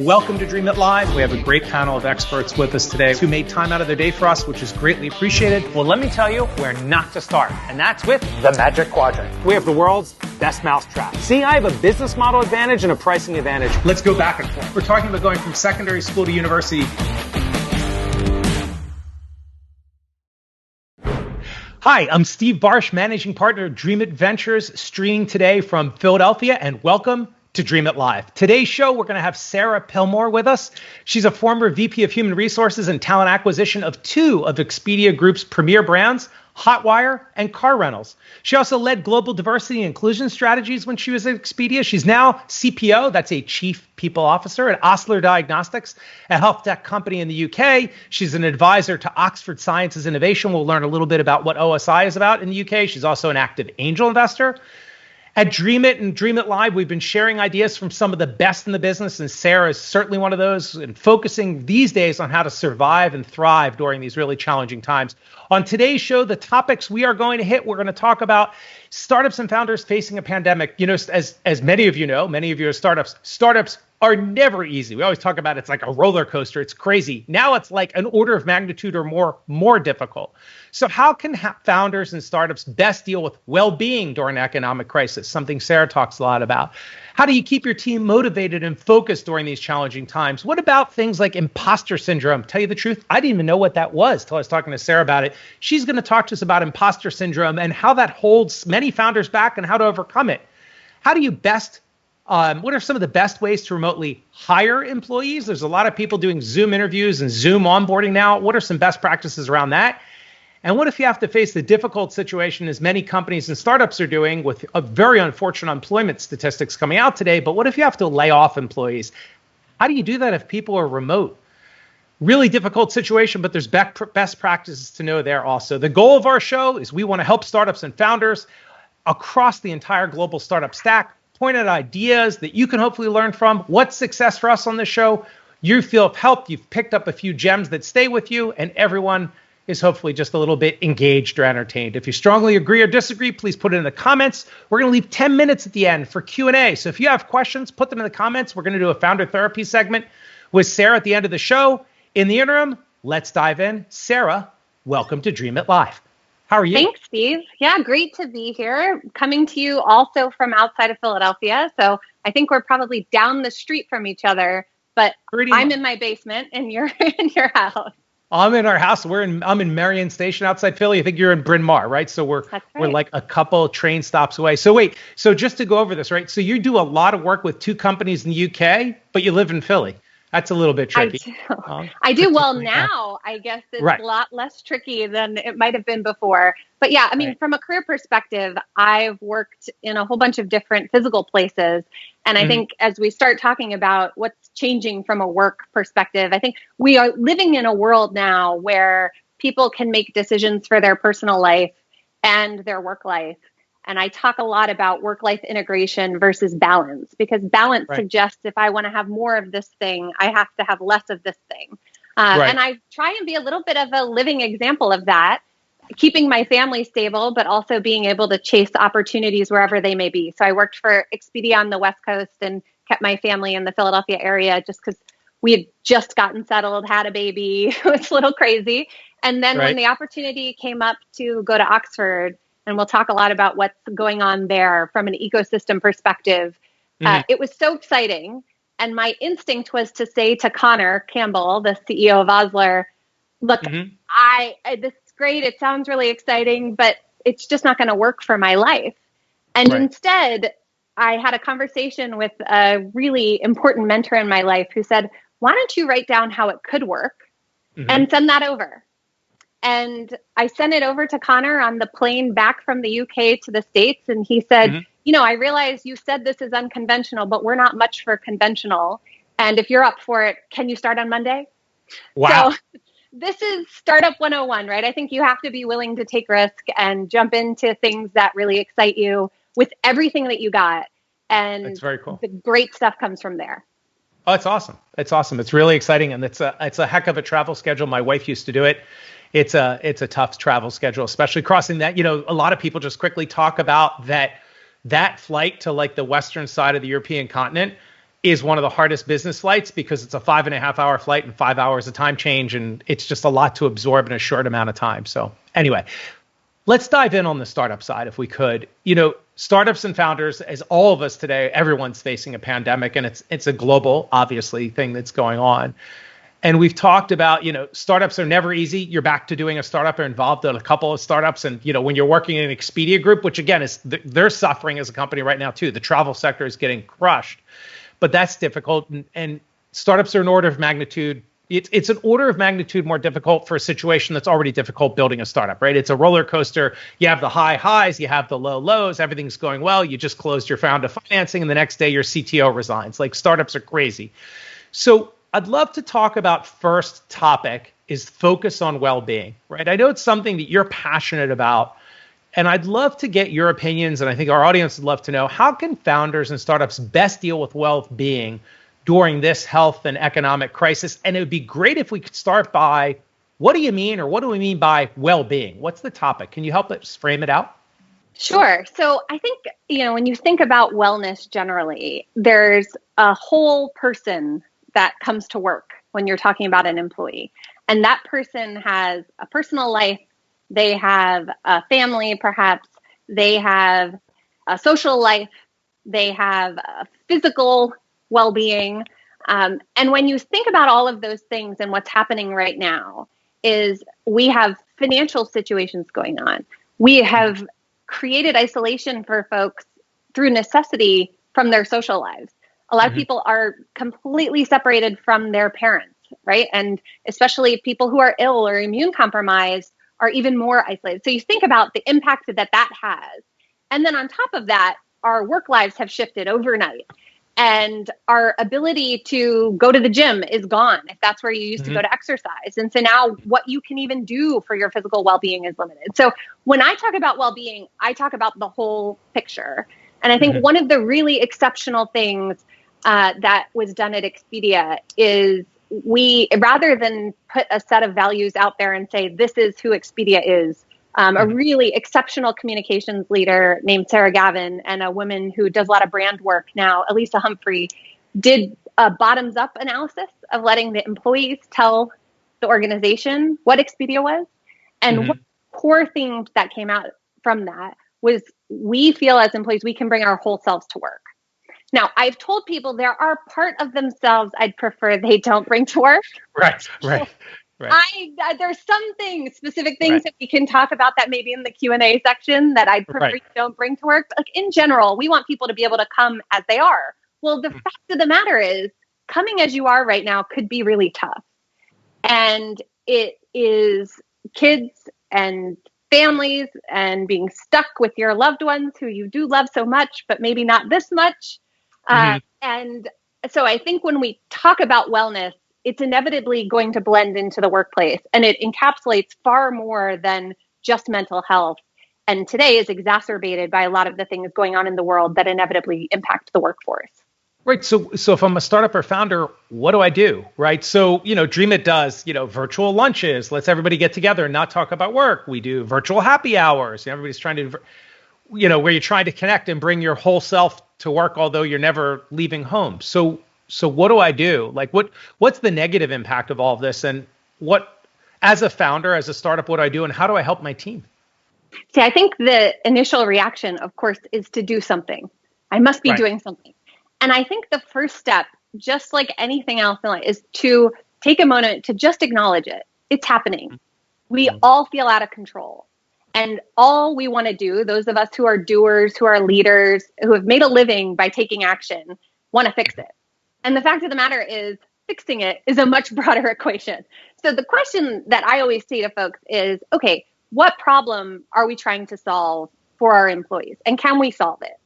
Welcome to Dreamit Live. We have a great panel of experts with us today who made time out of their day for us, which is greatly appreciated. Well, let me tell you where not to start, and that's with the Magic Quadrant. We have the world's best mousetrap. See, I have a business model advantage and a pricing advantage. Let's go back and forth. We're talking about going from secondary school to university. Hi, I'm Steve Barsh, managing partner of Dreamit Ventures, streaming today from Philadelphia, and welcome to Dreamit Live. Today's show, we're going to have Sarah Pillmore with us. She's a former VP of Human Resources and Talent Acquisition of two of Expedia Group's premier brands, Hotwire and Car Rentals. She also led global diversity and inclusion strategies when she was at Expedia. She's now CPO, that's a Chief People Officer at Osler Diagnostics, a health tech company in the UK. She's an advisor to Oxford Sciences Innovation. We'll learn a little bit about what OSI is about in the UK. She's also an active angel investor. At Dreamit and Dreamit Live, we've been sharing ideas from some of the best in the business, and Sarah is certainly one of those, and focusing these days on how to survive and thrive during these really challenging times. On today's show, the topics we are going to hit, we're going to talk about startups and founders facing a pandemic. You know, as many of you know, many of you are startups are never easy. We always talk about it's like a roller coaster. It's crazy. Now it's like an order of magnitude or more difficult. So how can founders and startups best deal with well-being during an economic crisis? Something Sarah talks a lot about. How do you keep your team motivated and focused during these challenging times? What about things like imposter syndrome? Tell you the truth, I didn't even know what that was till I was talking to Sarah about it. She's going to talk to us about imposter syndrome and how that holds many founders back and how to overcome it. How do you what are some of the best ways to remotely hire employees? There's a lot of people doing Zoom interviews and Zoom onboarding now. What are some best practices around that? And what if you have to face the difficult situation, as many companies and startups are doing, with a very unfortunate employment statistics coming out today? But what if you have to lay off employees? How do you do that if people are remote? Really difficult situation, but there's best practices to know there also. The goal of our show is we want to help startups and founders across the entire global startup stack, point out ideas that you can hopefully learn from. What's success for us on this show? You feel helped. You've picked up a few gems that stay with you, and everyone is hopefully just a little bit engaged or entertained. If you strongly agree or disagree, please put it in the comments. We're going to leave 10 minutes at the end for Q&A. So if you have questions, put them in the comments. We're going to do a founder therapy segment with Sarah at the end of the show. In the interim, let's dive in. Sarah, welcome to Dreamit Live. How are you? Thanks, Steve. Yeah, great to be here. Coming to you also from outside of Philadelphia. So I think we're probably down the street from each other, but I'm in my basement and you're in your house. I'm in our house. I'm in Marion Station outside Philly. I think you're in Bryn Mawr, right? So we're like a couple train stops away. So wait, so just to go over this, right? So you do a lot of work with two companies in the UK, but you live in Philly. That's a little bit tricky. I do. Well, now I guess it's a lot less tricky than it might have been before. But yeah, I mean, from a career perspective, I've worked in a whole bunch of different physical places. And I think as we start talking about what's changing from a work perspective, I think we are living in a world now where people can make decisions for their personal life and their work life. And I talk a lot about work-life integration versus balance, because balance suggests if I want to have more of this thing, I have to have less of this thing. And I try and be a little bit of a living example of that, keeping my family stable, but also being able to chase opportunities wherever they may be. So I worked for Expedia on the West Coast and kept my family in the Philadelphia area just because we had just gotten settled, had a baby. It was a little crazy. And then when the opportunity came up to go to Oxford, and we'll talk a lot about what's going on there from an ecosystem perspective. It was so exciting. And my instinct was to say to Connor Campbell, the CEO of Osler, look, this is great. It sounds really exciting, but it's just not going to work for my life. And instead, I had a conversation with a really important mentor in my life who said, why don't you write down how it could work and send that over? And I sent it over to Connor on the plane back from the UK to the States. And he said, you know, I realize you said this is unconventional, but we're not much for conventional. And if you're up for it, can you start on Monday? Wow. So this is Startup 101, right? I think you have to be willing to take risk and jump into things that really excite you with everything that you got. And that's very cool. The great stuff comes from there. Oh, it's awesome. It's awesome. It's really exciting. And it's a heck of a travel schedule. My wife used to do it. It's a tough travel schedule, especially crossing that. You know, a lot of people just quickly talk about that flight to like the western side of the European continent. is one of the hardest business flights because it's a 5.5 hour flight and 5 hours of time change. And it's just a lot to absorb in a short amount of time. So anyway, let's dive in on the startup side if we could. Startups and founders, as all of us today, everyone's facing a pandemic, and it's a global, obviously, thing that's going on. And we've talked about, startups are never easy. You're back to doing a startup or involved in a couple of startups. And, when you're working in an Expedia Group, which again they're suffering as a company right now too. The travel sector is getting crushed, but that's difficult. And startups are an order of magnitude. It's an order of magnitude more difficult for a situation that's already difficult building a startup, right? It's a roller coaster. You have the high highs, you have the low lows, everything's going well. You just closed your round of financing and the next day your CTO resigns. Like startups are crazy. So I'd love to talk about first topic is focus on well-being, right? I know it's something that you're passionate about, and I'd love to get your opinions, and I think our audience would love to know, how can founders and startups best deal with well-being during this health and economic crisis? And it would be great if we could start by, what do you mean, or what do we mean by well-being? What's the topic? Can you help us frame it out? Sure. So I think, when you think about wellness generally, there's a whole person that comes to work when you're talking about an employee. And that person has a personal life, they have a family perhaps, they have a social life, they have a physical well-being. And when you think about all of those things and what's happening right now is we have financial situations going on. We have created isolation for folks through necessity from their social lives. A lot of people are completely separated from their parents, right? And especially people who are ill or immune compromised are even more isolated. So you think about the impact that has. And then on top of that, our work lives have shifted overnight. And our ability to go to the gym is gone if that's where you used to go to exercise. And so now what you can even do for your physical well-being is limited. So when I talk about well-being, I talk about the whole picture. And I think one of the really exceptional things that was done at Expedia is we, rather than put a set of values out there and say, this is who Expedia is, a really exceptional communications leader named Sarah Gavin and a woman who does a lot of brand work now, Elisa Humphrey, did a bottoms up analysis of letting the employees tell the organization what Expedia was. And one core thing that came out from that was we feel as employees, we can bring our whole selves to work. Now, I've told people there are part of themselves I'd prefer they don't bring to work. Right. There's some things, specific things that we can talk about that maybe in the Q&A section that I'd prefer you don't bring to work. But like in general, we want people to be able to come as they are. Well, the fact of the matter is, coming as you are right now could be really tough. And it is kids and families and being stuck with your loved ones who you do love so much, but maybe not this much. And so I think when we talk about wellness, it's inevitably going to blend into the workplace, and it encapsulates far more than just mental health. And today is exacerbated by a lot of the things going on in the world that inevitably impact the workforce. Right. So if I'm a startup or founder, what do I do? Right. So, Dreamit does, virtual lunches, lets everybody get together and not talk about work. We do virtual happy hours. Everybody's trying to, where you're trying to connect and bring your whole self to work, although you're never leaving home. So what do I do? Like, what's the negative impact of all of this? And what, as a founder, as a startup, what do I do? And how do I help my team? See, I think the initial reaction, of course, is to do something. I must be doing something. And I think the first step, just like anything else in life, is to take a moment to just acknowledge it. It's happening. We all feel out of control. And all we want to do, those of us who are doers, who are leaders, who have made a living by taking action, want to fix it. And the fact of the matter is, fixing it is a much broader equation. So the question that I always say to folks is, okay, what problem are we trying to solve for our employees? And can we solve it?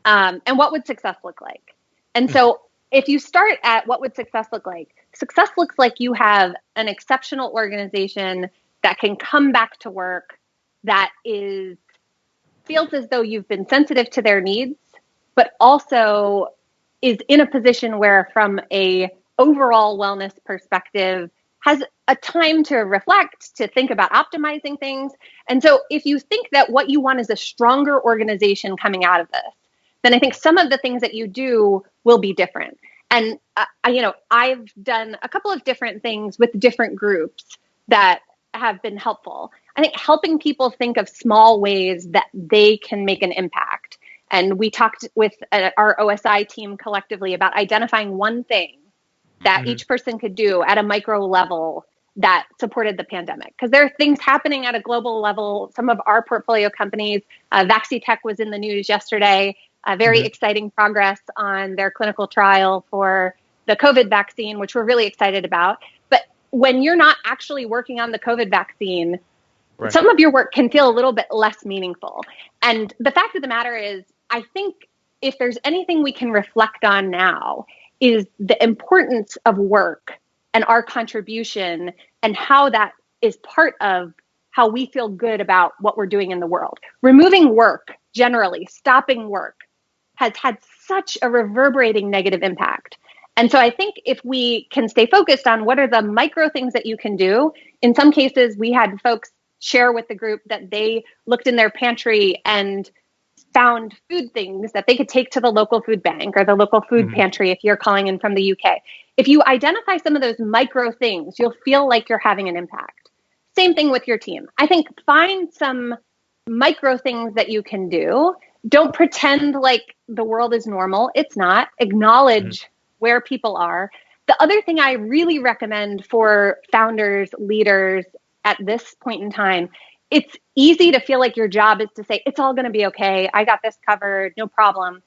And what would success look like? And so if you start at what would success look like you have an exceptional organization that can come back to work, that feels as though you've been sensitive to their needs, but also is in a position where, from a overall wellness perspective, has a time to reflect, to think about optimizing things. And so if you think that what you want is a stronger organization coming out of this, then I think some of the things that you do will be different. And, I've done a couple of different things with different groups that have been helpful. I think helping people think of small ways that they can make an impact. And we talked with our OSI team collectively about identifying one thing that each person could do at a micro level that supported the pandemic. Because there are things happening at a global level. Some of our portfolio companies, Vaxitech was in the news yesterday, very exciting progress on their clinical trial for the COVID vaccine, which we're really excited about. But when you're not actually working on the COVID vaccine, some of your work can feel a little bit less meaningful. And the fact of the matter is, I think if there's anything we can reflect on now, is the importance of work and our contribution and how that is part of how we feel good about what we're doing in the world. Removing work, generally, stopping work, has had such a reverberating negative impact. And so I think if we can stay focused on what are the micro things that you can do, in some cases, we had folks share with the group that they looked in their pantry and found food things that they could take to the local food bank or the local food pantry if you're calling in from the UK. If you identify some of those micro things, you'll feel like you're having an impact. Same thing with your team. I think find some micro things that you can do. Don't pretend like the world is normal. It's not. Acknowledge where people are. The other thing I really recommend for founders, leaders at this point in time, it's easy to feel like your job is to say, it's all going to be okay. I got this covered, no problem.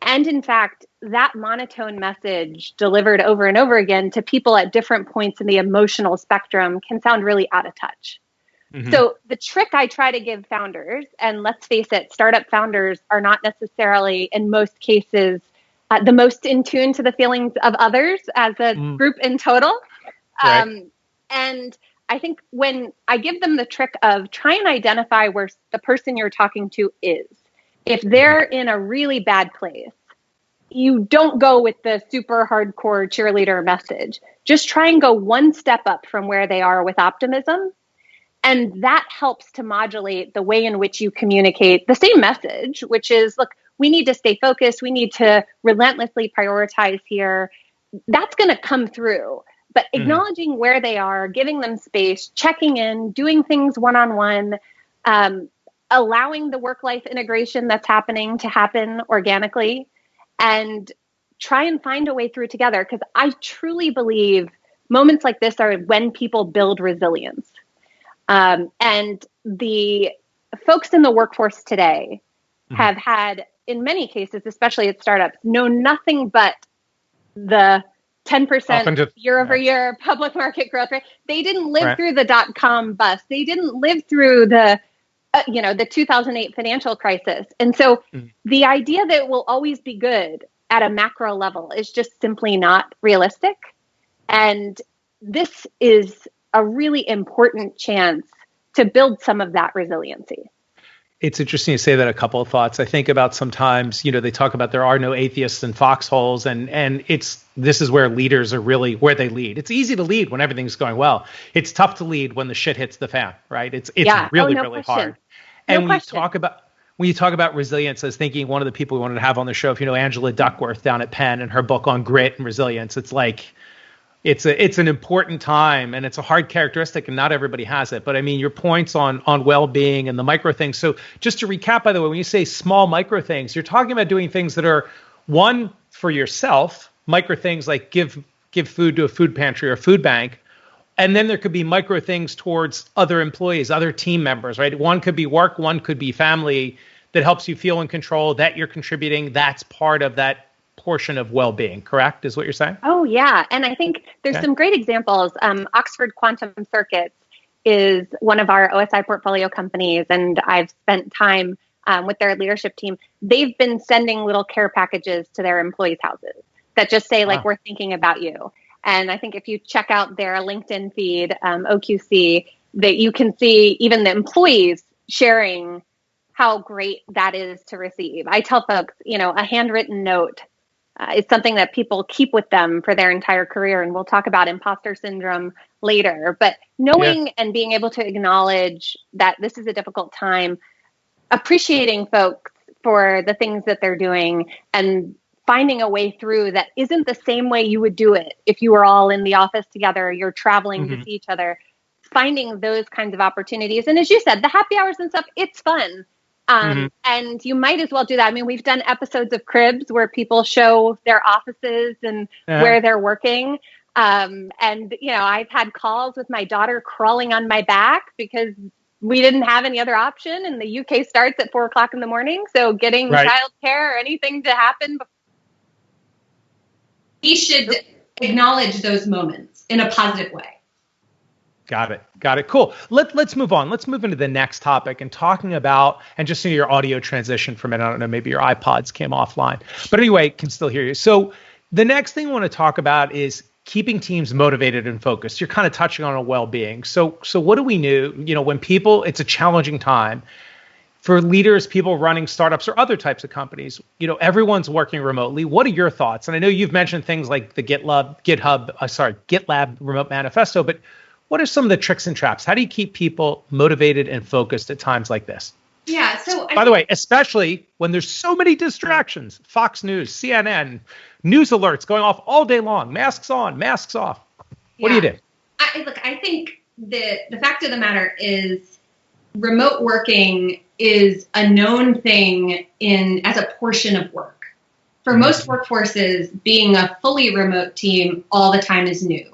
And in fact, that monotone message delivered over and over again to people at different points in the emotional spectrum can sound really out of touch. So the trick I try to give founders, and let's face it, startup founders are not necessarily in most cases the most in tune to the feelings of others as a group in total. And I think when I give them the trick of try and identify where the person you're talking to is, if they're in a really bad place, you don't go with the super hardcore cheerleader message. Just try and go one step up from where they are with optimism. And that helps to modulate the way in which you communicate the same message, which is, look, we need to stay focused. We need to relentlessly prioritize here. That's going to come through. But acknowledging where they are, giving them space, checking in, doing things one-on-one, allowing the work-life integration that's happening to happen organically, and try and find a way through together. Because I truly believe moments like this are when people build resilience. And the folks in the workforce today have had, in many cases, especially at startups, know nothing but the 10% year over year public market growth rate. They didn't live through the dot-com bust. They didn't live through the 2008 financial crisis. And so the idea that it will always be good at a macro level is just simply not realistic. And this is a really important chance to build some of that resiliency. It's interesting to say that. A couple of thoughts. I think about sometimes, they talk about there are no atheists in foxholes, and this is where leaders are really where they lead. It's easy to lead when everything's going well. It's tough to lead when the shit hits the fan, right? It's really hard. And when you talk about resilience, I was thinking one of the people we wanted to have on the show, if you know Angela Duckworth down at Penn and her book on grit and resilience, it's like it's an important time, and it's a hard characteristic, and not everybody has it. But I mean, your points on well-being and the micro things. So just to recap, by the way, when you say small micro things, you're talking about doing things that are, one, for yourself, micro things like give food to a food pantry or food bank. And then there could be micro things towards other employees, other team members, right? One could be work, one could be family, that helps you feel in control, that you're contributing. That's part of that portion of well-being, correct, is what you're saying? Oh, yeah. And I think there's some great examples. Oxford Quantum Circuits is one of our OSI portfolio companies, and I've spent time with their leadership team. They've been sending little care packages to their employees' houses that just say, we're thinking about you. And I think if you check out their LinkedIn feed, OQC, that you can see even the employees sharing how great that is to receive. I tell folks, a handwritten note is something that people keep with them for their entire career. And we'll talk about imposter syndrome later. But knowing and being able to acknowledge that this is a difficult time, appreciating folks for the things that they're doing, and finding a way through that isn't the same way you would do it if you were all in the office together, you're traveling to see each other, finding those kinds of opportunities. And as you said, the happy hours and stuff, it's fun. And you might as well do that. I mean, we've done episodes of Cribs where people show their offices and where they're working. And, I've had calls with my daughter crawling on my back because we didn't have any other option. And the UK starts at 4:00 in the morning. So getting childcare or anything to happen. We should acknowledge those moments in a positive way. Got it. Cool. Let's move on. Let's move into the next topic and talking about, and just your audio transition for a minute. I don't know, maybe your iPods came offline, but anyway, can still hear you. So the next thing I want to talk about is keeping teams motivated and focused. You're kind of touching on a well-being. So what do we know? When people, it's a challenging time for leaders, people running startups or other types of companies, everyone's working remotely. What are your thoughts? And I know you've mentioned things like the GitLab remote manifesto, but what are some of the tricks and traps? How do you keep people motivated and focused at times like this? Yeah. So by the way, especially when there's so many distractions, Fox News, CNN, news alerts going off all day long, masks on, masks off. What do you do? I think the fact of the matter is remote working is a known thing as a portion of work. For most workforces, being a fully remote team all the time is new.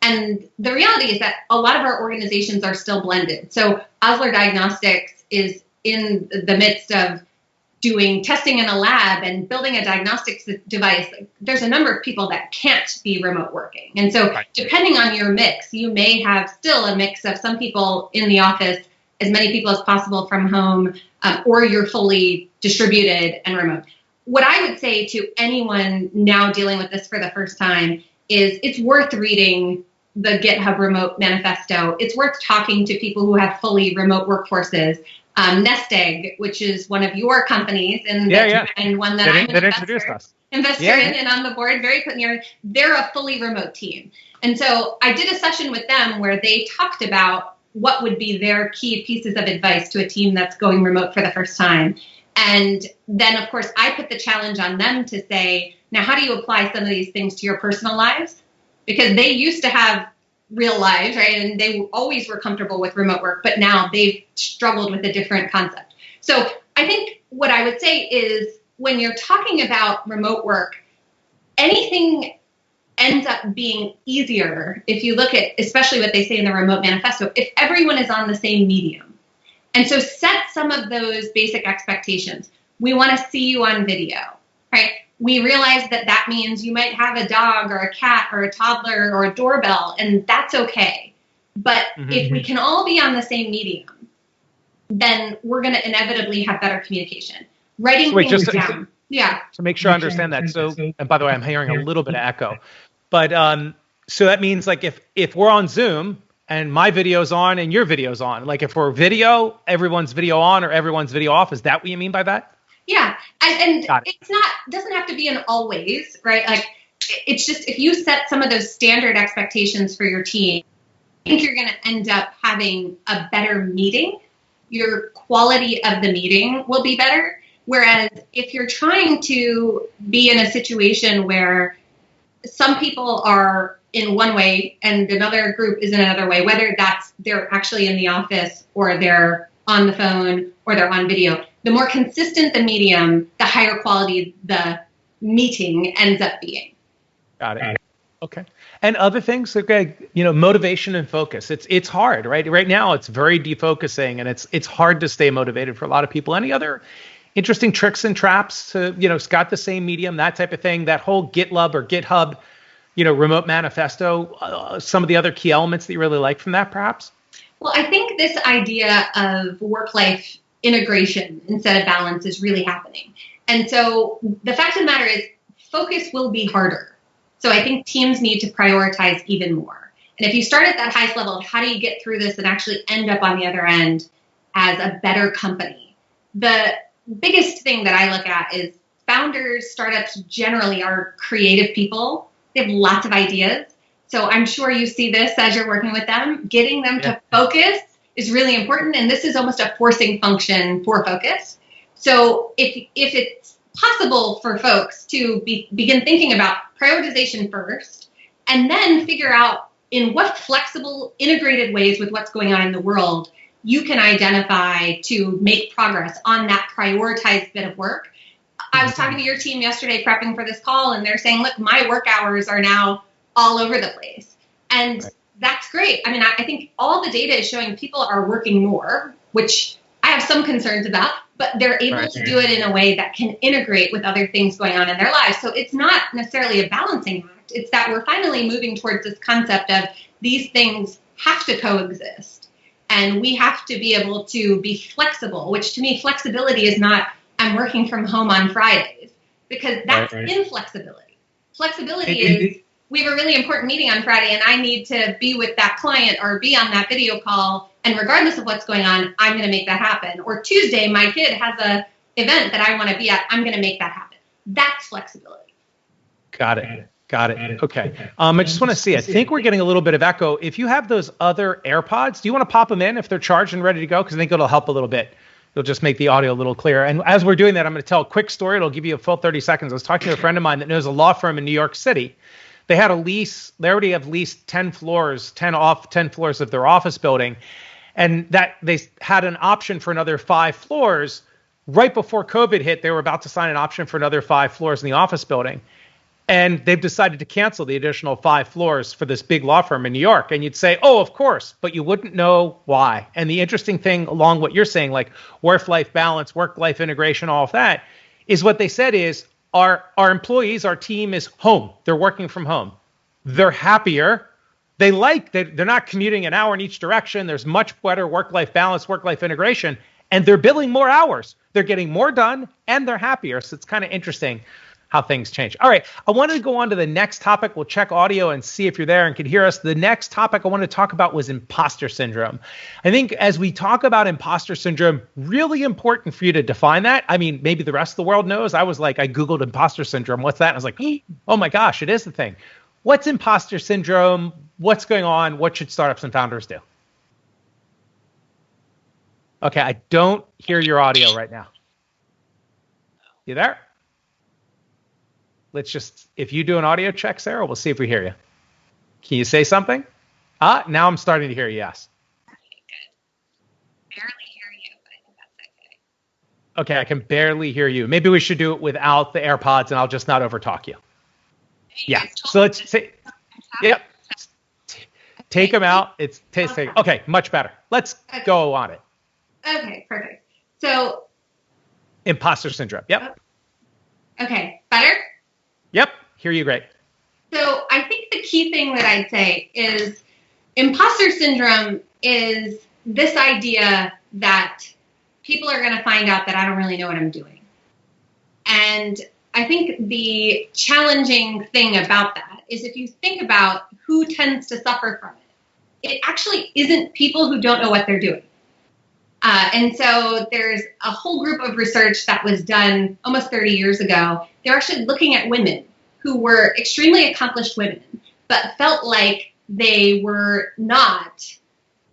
And the reality is that a lot of our organizations are still blended. So Osler Diagnostics is in the midst of doing testing in a lab and building a diagnostics device. There's a number of people that can't be remote working. And so depending on your mix, you may have still a mix of some people in the office, as many people as possible from home, or you're fully distributed and remote. What I would say to anyone now dealing with this for the first time is it's worth reading the GitHub remote manifesto. It's worth talking to people who have fully remote workforces. Nest Egg, which is one of your companies, and one that I'm an investor in and on the board, very clear. They're a fully remote team. And so I did a session with them where they talked about what would be their key pieces of advice to a team that's going remote for the first time. And then, of course, I put the challenge on them to say, now, how do you apply some of these things to your personal lives? Because they used to have real lives, right? And they always were comfortable with remote work, but now they've struggled with a different concept. So I think what I would say is when you're talking about remote work, anything ends up being easier if you look at, especially what they say in the remote manifesto, if everyone is on the same medium. And so set some of those basic expectations. We want to see you on video, right? We realize that means you might have a dog or a cat or a toddler or a doorbell, and that's okay. But if we can all be on the same medium, then we're going to inevitably have better communication. Writing things down. To make sure I understand that. So, and by the way, I'm hearing a little bit of echo. But so that means like if we're on Zoom and my video's on and your video's on, like if we're video, everyone's video on or everyone's video off, is that what you mean by that? Yeah. And it's doesn't have to be an always, right? Like it's just, if you set some of those standard expectations for your team, I think you're going to end up having a better meeting. Your quality of the meeting will be better. Whereas if you're trying to be in a situation where some people are in one way and another group is in another way, whether that's they're actually in the office or they're on the phone or they're on video, the more consistent the medium, the higher quality the meeting ends up being. Got it. Okay. And other things, okay, motivation and focus. It's hard, right? Right now, it's very defocusing, and it's hard to stay motivated for a lot of people. Any other interesting tricks and traps to, it's got the same medium, that type of thing, that whole GitLab or GitHub, remote manifesto, some of the other key elements that you really like from that, perhaps? Well, I think this idea of work-life integration instead of balance is really happening. And so the fact of the matter is focus will be harder. So I think teams need to prioritize even more. And if you start at that highest level of how do you get through this and actually end up on the other end as a better company, the biggest thing that I look at is founders, startups generally are creative people. They have lots of ideas. So I'm sure you see this as you're working with them. Getting them to focus is really important. And this is almost a forcing function for focus. So if it's possible for folks to begin thinking about prioritization first, and then figure out in what flexible, integrated ways with what's going on in the world you can identify to make progress on that prioritized bit of work. I was talking to your team yesterday prepping for this call, and they're saying, look, my work hours are now all over the place. And that's great. I mean, I think all the data is showing people are working more, which I have some concerns about, but they're able to do it in a way that can integrate with other things going on in their lives. So it's not necessarily a balancing act. It's that we're finally moving towards this concept of these things have to coexist. And we have to be able to be flexible, which to me, flexibility is not, I'm working from home on Fridays, because that's inflexibility. Flexibility is, we have a really important meeting on Friday and I need to be with that client or be on that video call. And regardless of what's going on, I'm going to make that happen. Or Tuesday, my kid has an event that I want to be at. I'm going to make that happen. That's flexibility. Got it. Okay. I just want to see, I think we're getting a little bit of echo. If you have those other AirPods, do you want to pop them in if they're charged and ready to go? Because I think it'll help a little bit. It'll just make the audio a little clearer. And as we're doing that, I'm going to tell a quick story. It'll give you a full 30 seconds. I was talking to a friend of mine that knows a law firm in New York City. They had a lease. They already have leased 10 floors of their office building. And that they had an option for another 5 floors. Right before COVID hit, they were about to sign an option for another 5 floors in the office building. And they've decided to cancel the additional 5 floors for this big law firm in New York. And you'd say, oh, of course, but you wouldn't know why. And the interesting thing along what you're saying, like work-life balance, work-life integration, all of that, is what they said is our employees, our team is home. They're working from home. They're happier. They're not commuting an hour in each direction. There's much better work-life balance, work-life integration, and they're billing more hours. They're getting more done and they're happier. So it's kind of interesting how things change. All right, I wanted to go on to the next topic. We'll check audio and see if you're there and can hear us. The next topic I wanted to talk about was imposter syndrome. I think as we talk about imposter syndrome, really important for you to define that. I mean, maybe the rest of the world knows. I was like, I Googled imposter syndrome. What's that? And I was like, oh my gosh, it is the thing. What's imposter syndrome? What's going on? What should startups and founders do? Okay, I don't hear your audio right now. You there? If you do an audio check, Sarah, we'll see if we hear you. Can you say something? Now I'm starting to hear you, yes. Okay, good. Barely hear you, but I think that's okay. Okay, I can barely hear you. Maybe we should do it without the AirPods and I'll just not overtalk you. Yeah, so let's say, yep. Take them out. It's tasting. Okay, much better. Let's go on it. Okay, perfect. So. Imposter syndrome, yep. Okay, better? Yep, hear you great. So I think the key thing that I'd say is imposter syndrome is this idea that people are going to find out that I don't really know what I'm doing. And I think the challenging thing about that is if you think about who tends to suffer from it actually isn't people who don't know what they're doing. And so there's a whole group of research that was done almost 30 years ago. They're actually looking at women who were extremely accomplished women, but felt like they were not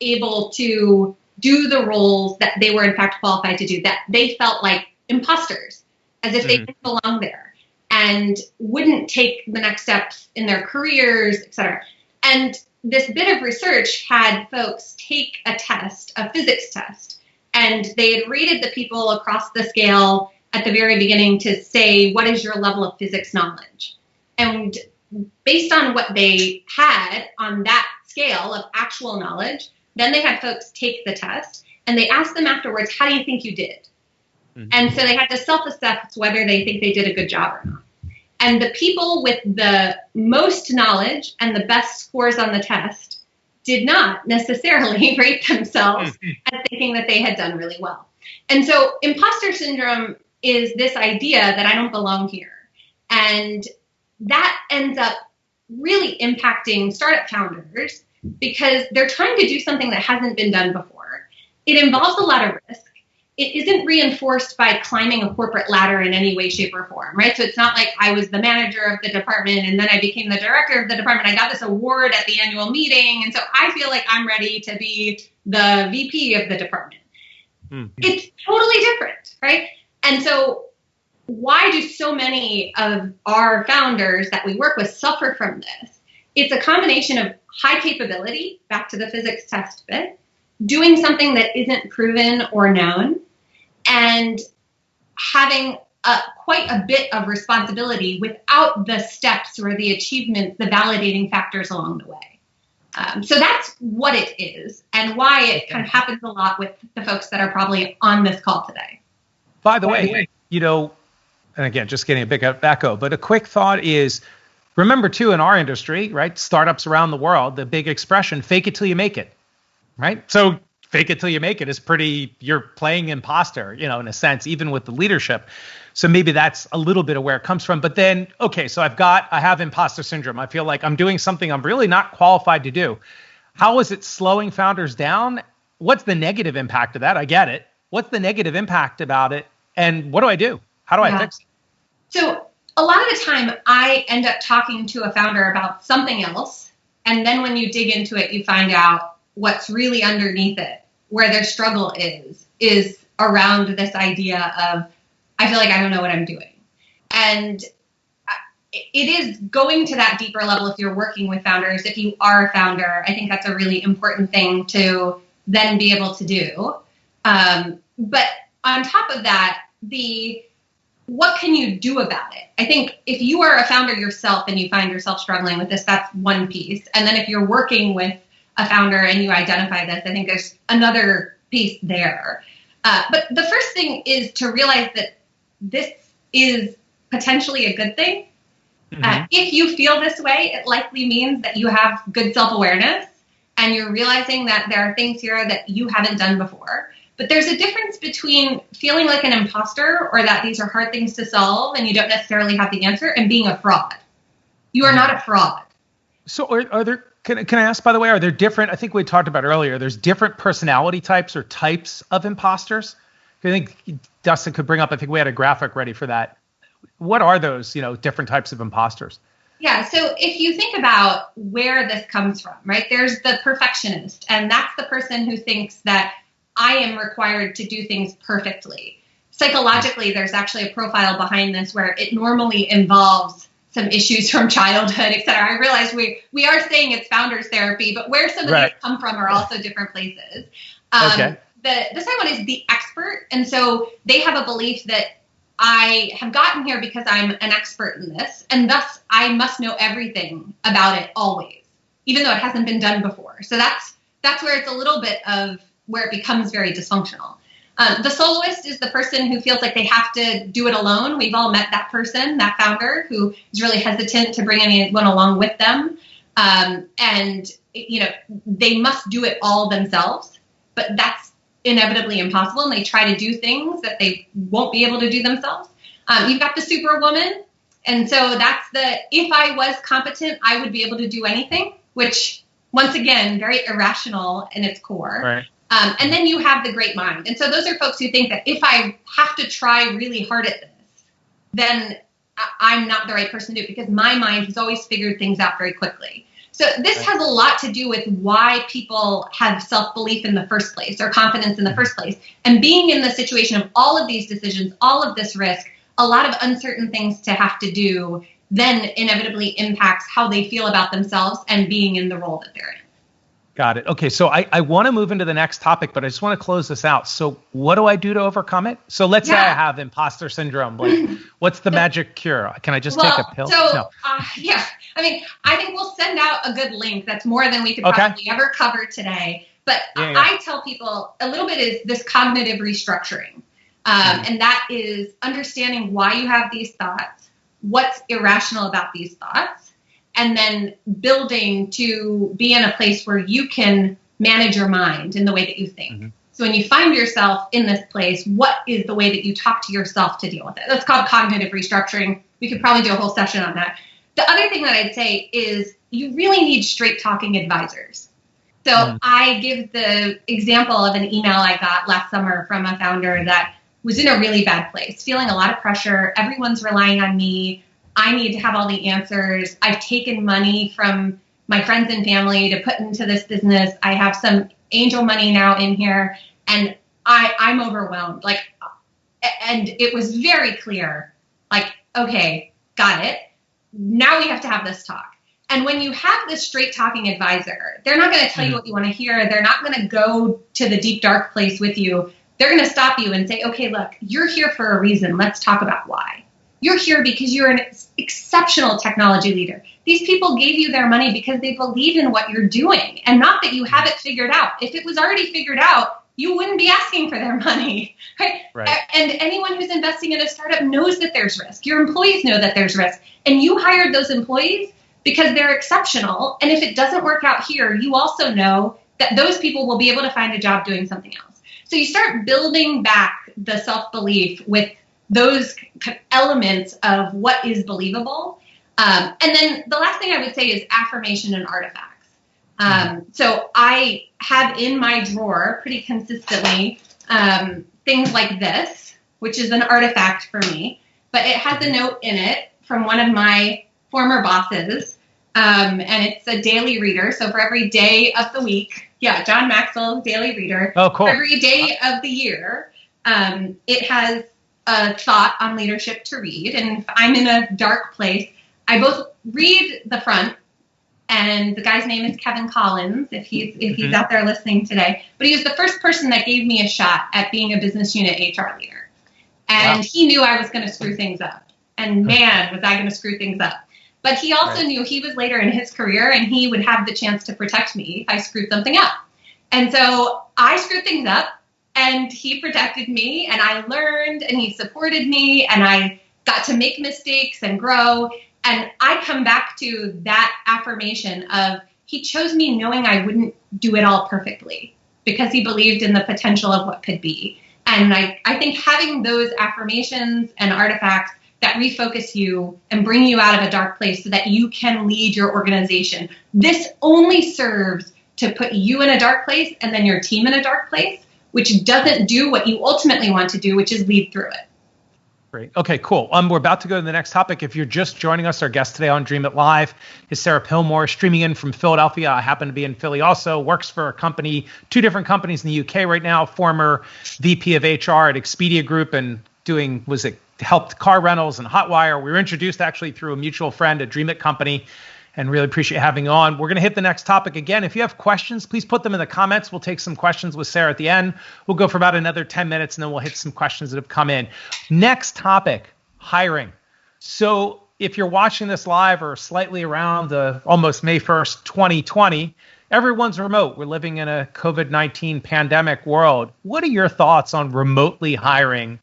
able to do the roles that they were in fact qualified to do, that they felt like imposters, as if they didn't belong there and wouldn't take the next steps in their careers, et cetera. And this bit of research had folks take a test, a physics test, and they had rated the people across the scale at the very beginning to say, what is your level of physics knowledge? And based on what they had on that scale of actual knowledge, then they had folks take the test and they asked them afterwards, how do you think you did? Mm-hmm. And so they had to self-assess whether they think they did a good job or not. And the people with the most knowledge and the best scores on the test did not necessarily rate themselves as thinking that they had done really well. And so imposter syndrome is this idea that I don't belong here. And that ends up really impacting startup founders because they're trying to do something that hasn't been done before. It involves a lot of risk. It isn't reinforced by climbing a corporate ladder in any way, shape, or form, right? So it's not like I was the manager of the department and then I became the director of the department. I got this award at the annual meeting. And so I feel like I'm ready to be the VP of the department. Mm-hmm. It's totally different, right? And so why do so many of our founders that we work with suffer from this? It's a combination of high capability, back to the physics test bit, doing something that isn't proven or known, and having quite a bit of responsibility without the steps or the achievements, the validating factors along the way. So that's what it is and why it kind of happens a lot with the folks that are probably on this call today. By the way, and again, just getting a big echo, but a quick thought is, remember too, in our industry, right, startups around the world, the big expression, fake it till you make it, right? So fake it till you make it is you're playing imposter, in a sense, even with the leadership. So maybe that's a little bit of where it comes from. But then, okay, so I have imposter syndrome. I feel like I'm doing something I'm really not qualified to do. How is it slowing founders down? What's the negative impact of that? I get it. What's the negative impact about it? And what do I do? How do I fix it? So a lot of the time I end up talking to a founder about something else. And then when you dig into it, you find out what's really underneath it, where their struggle is around this idea of, I feel like I don't know what I'm doing. And it is going to that deeper level if you're working with founders. If you are a founder, I think that's a really important thing to then be able to do. But on top of that, what can you do about it? I think if you are a founder yourself and you find yourself struggling with this, that's one piece. And then if you're working with a founder and you identify this, I think there's another piece there. But the first thing is to realize that this is potentially a good thing. Mm-hmm. If you feel this way, it likely means that you have good self-awareness and you're realizing that there are things here that you haven't done before. But there's a difference between feeling like an imposter or that these are hard things to solve and you don't necessarily have the answer and being a fraud. You are not a fraud. So are there, can I ask, by the way, are there different, I think we talked about earlier, there's different personality types or types of imposters? I think Dustin could bring up, I think we had a graphic ready for that. What are those, different types of imposters? Yeah, so if you think about where this comes from, right, there's the perfectionist, and that's the person who thinks that I am required to do things perfectly. Psychologically, there's actually a profile behind this where it normally involves some issues from childhood, et cetera. I realize we are saying it's founders therapy, but where some of these come from are also different places. Okay. The second one is the expert. And so they have a belief that I have gotten here because I'm an expert in this, and thus I must know everything about it always, even though it hasn't been done before. So that's where it's a little bit of where it becomes very dysfunctional. The soloist is the person who feels like they have to do it alone. We've all met that person, that founder, who is really hesitant to bring anyone along with them. And they must do it all themselves, but that's inevitably impossible. And they try to do things that they won't be able to do themselves. You've got the superwoman. And so that's if I was competent, I would be able to do anything, which once again, very irrational in its core. Right. And then you have the great mind. And so those are folks who think that if I have to try really hard at this, then I'm not the right person to do it because my mind has always figured things out very quickly. So this has a lot to do with why people have self-belief in the first place or confidence in the first place. And being in the situation of all of these decisions, all of this risk, a lot of uncertain things to have to do, then inevitably impacts how they feel about themselves and being in the role that they're in. Got it. Okay, so I want to move into the next topic, but I just want to close this out. So what do I do to overcome it? So let's say I have imposter syndrome. Like, what's the magic cure? Can I just take a pill? So, yeah. I mean, I think we'll send out a good link. That's more than we could probably ever cover today. But I tell people a little bit is this cognitive restructuring. And that is understanding why you have these thoughts, what's irrational about these thoughts, and then building to be in a place where you can manage your mind in the way that you think. Mm-hmm. So when you find yourself in this place, what is the way that you talk to yourself to deal with it? That's called cognitive restructuring. We could probably do a whole session on that. The other thing that I'd say is you really need straight talking advisors. So I give the example of an email I got last summer from a founder that was in a really bad place, feeling a lot of pressure. Everyone's relying on me. I need to have all the answers. I've taken money from my friends and family to put into this business. I have some angel money now in here, and I'm overwhelmed. And it was very clear Like, okay, got it. Now we have to have this talk. And when you have this straight talking advisor, they're not going to tell you what you want to hear. They're not going to go to the deep, dark place with you. They're going to stop you and say, okay, look, you're here for a reason. Let's talk about why. You're here because you're an exceptional technology leader. These people gave you their money because they believe in what you're doing, and not that you have it figured out. If it was already figured out, you wouldn't be asking for their money, right? And anyone who's investing in a startup knows that there's risk. Your employees know that there's risk. And you hired those employees because they're exceptional. And if it doesn't work out here, you also know that those people will be able to find a job doing something else. So you start building back the self-belief with those elements of what is believable. And then the last thing I would say is affirmation and artifacts. So I have in my drawer pretty consistently things like this, which is an artifact for me, but it has a note in it from one of my former bosses, and it's a daily reader. So for every day of the week, John Maxwell's daily reader. Oh, cool. For every day of the year, it has a thought on leadership to read. And if I'm in a dark place, I both read the front, and the guy's name is Kevin Collins, if he's out there listening today. But he was the first person that gave me a shot at being a business unit HR leader. And he knew I was going to screw things up. And man, was I going to screw things up. But he also knew he was later in his career, and he would have the chance to protect me if I screwed something up. And so I screwed things up, and he protected me, and I learned, and he supported me, and I got to make mistakes and grow. And I come back to that affirmation of he chose me knowing I wouldn't do it all perfectly because he believed in the potential of what could be. And I think having those affirmations and artifacts that refocus you and bring you out of a dark place so that you can lead your organization, this only serves to put you in a dark place and then your team in a dark place, which doesn't do what you ultimately want to do, which is lead through it. Great. Okay, cool. We're about to go to the next topic. If you're just joining us, our guest today on Dreamit Live is Sarah Pillmore, streaming in from Philadelphia. I happen to be in Philly also, works for a company, two different companies in the UK right now, former VP of HR at Expedia Group and helped car rentals and Hotwire. We were introduced actually through a mutual friend, a Dreamit company, and really appreciate having you on. We're going to hit the next topic again. If you have questions, please put them in the comments. We'll take some questions with Sarah at the end. We'll go for about another 10 minutes, and then we'll hit some questions that have come in. Next topic, hiring. So if you're watching this live or slightly around almost May 1st, 2020, everyone's remote. We're living in a COVID-19 pandemic world. What are your thoughts on remotely hiring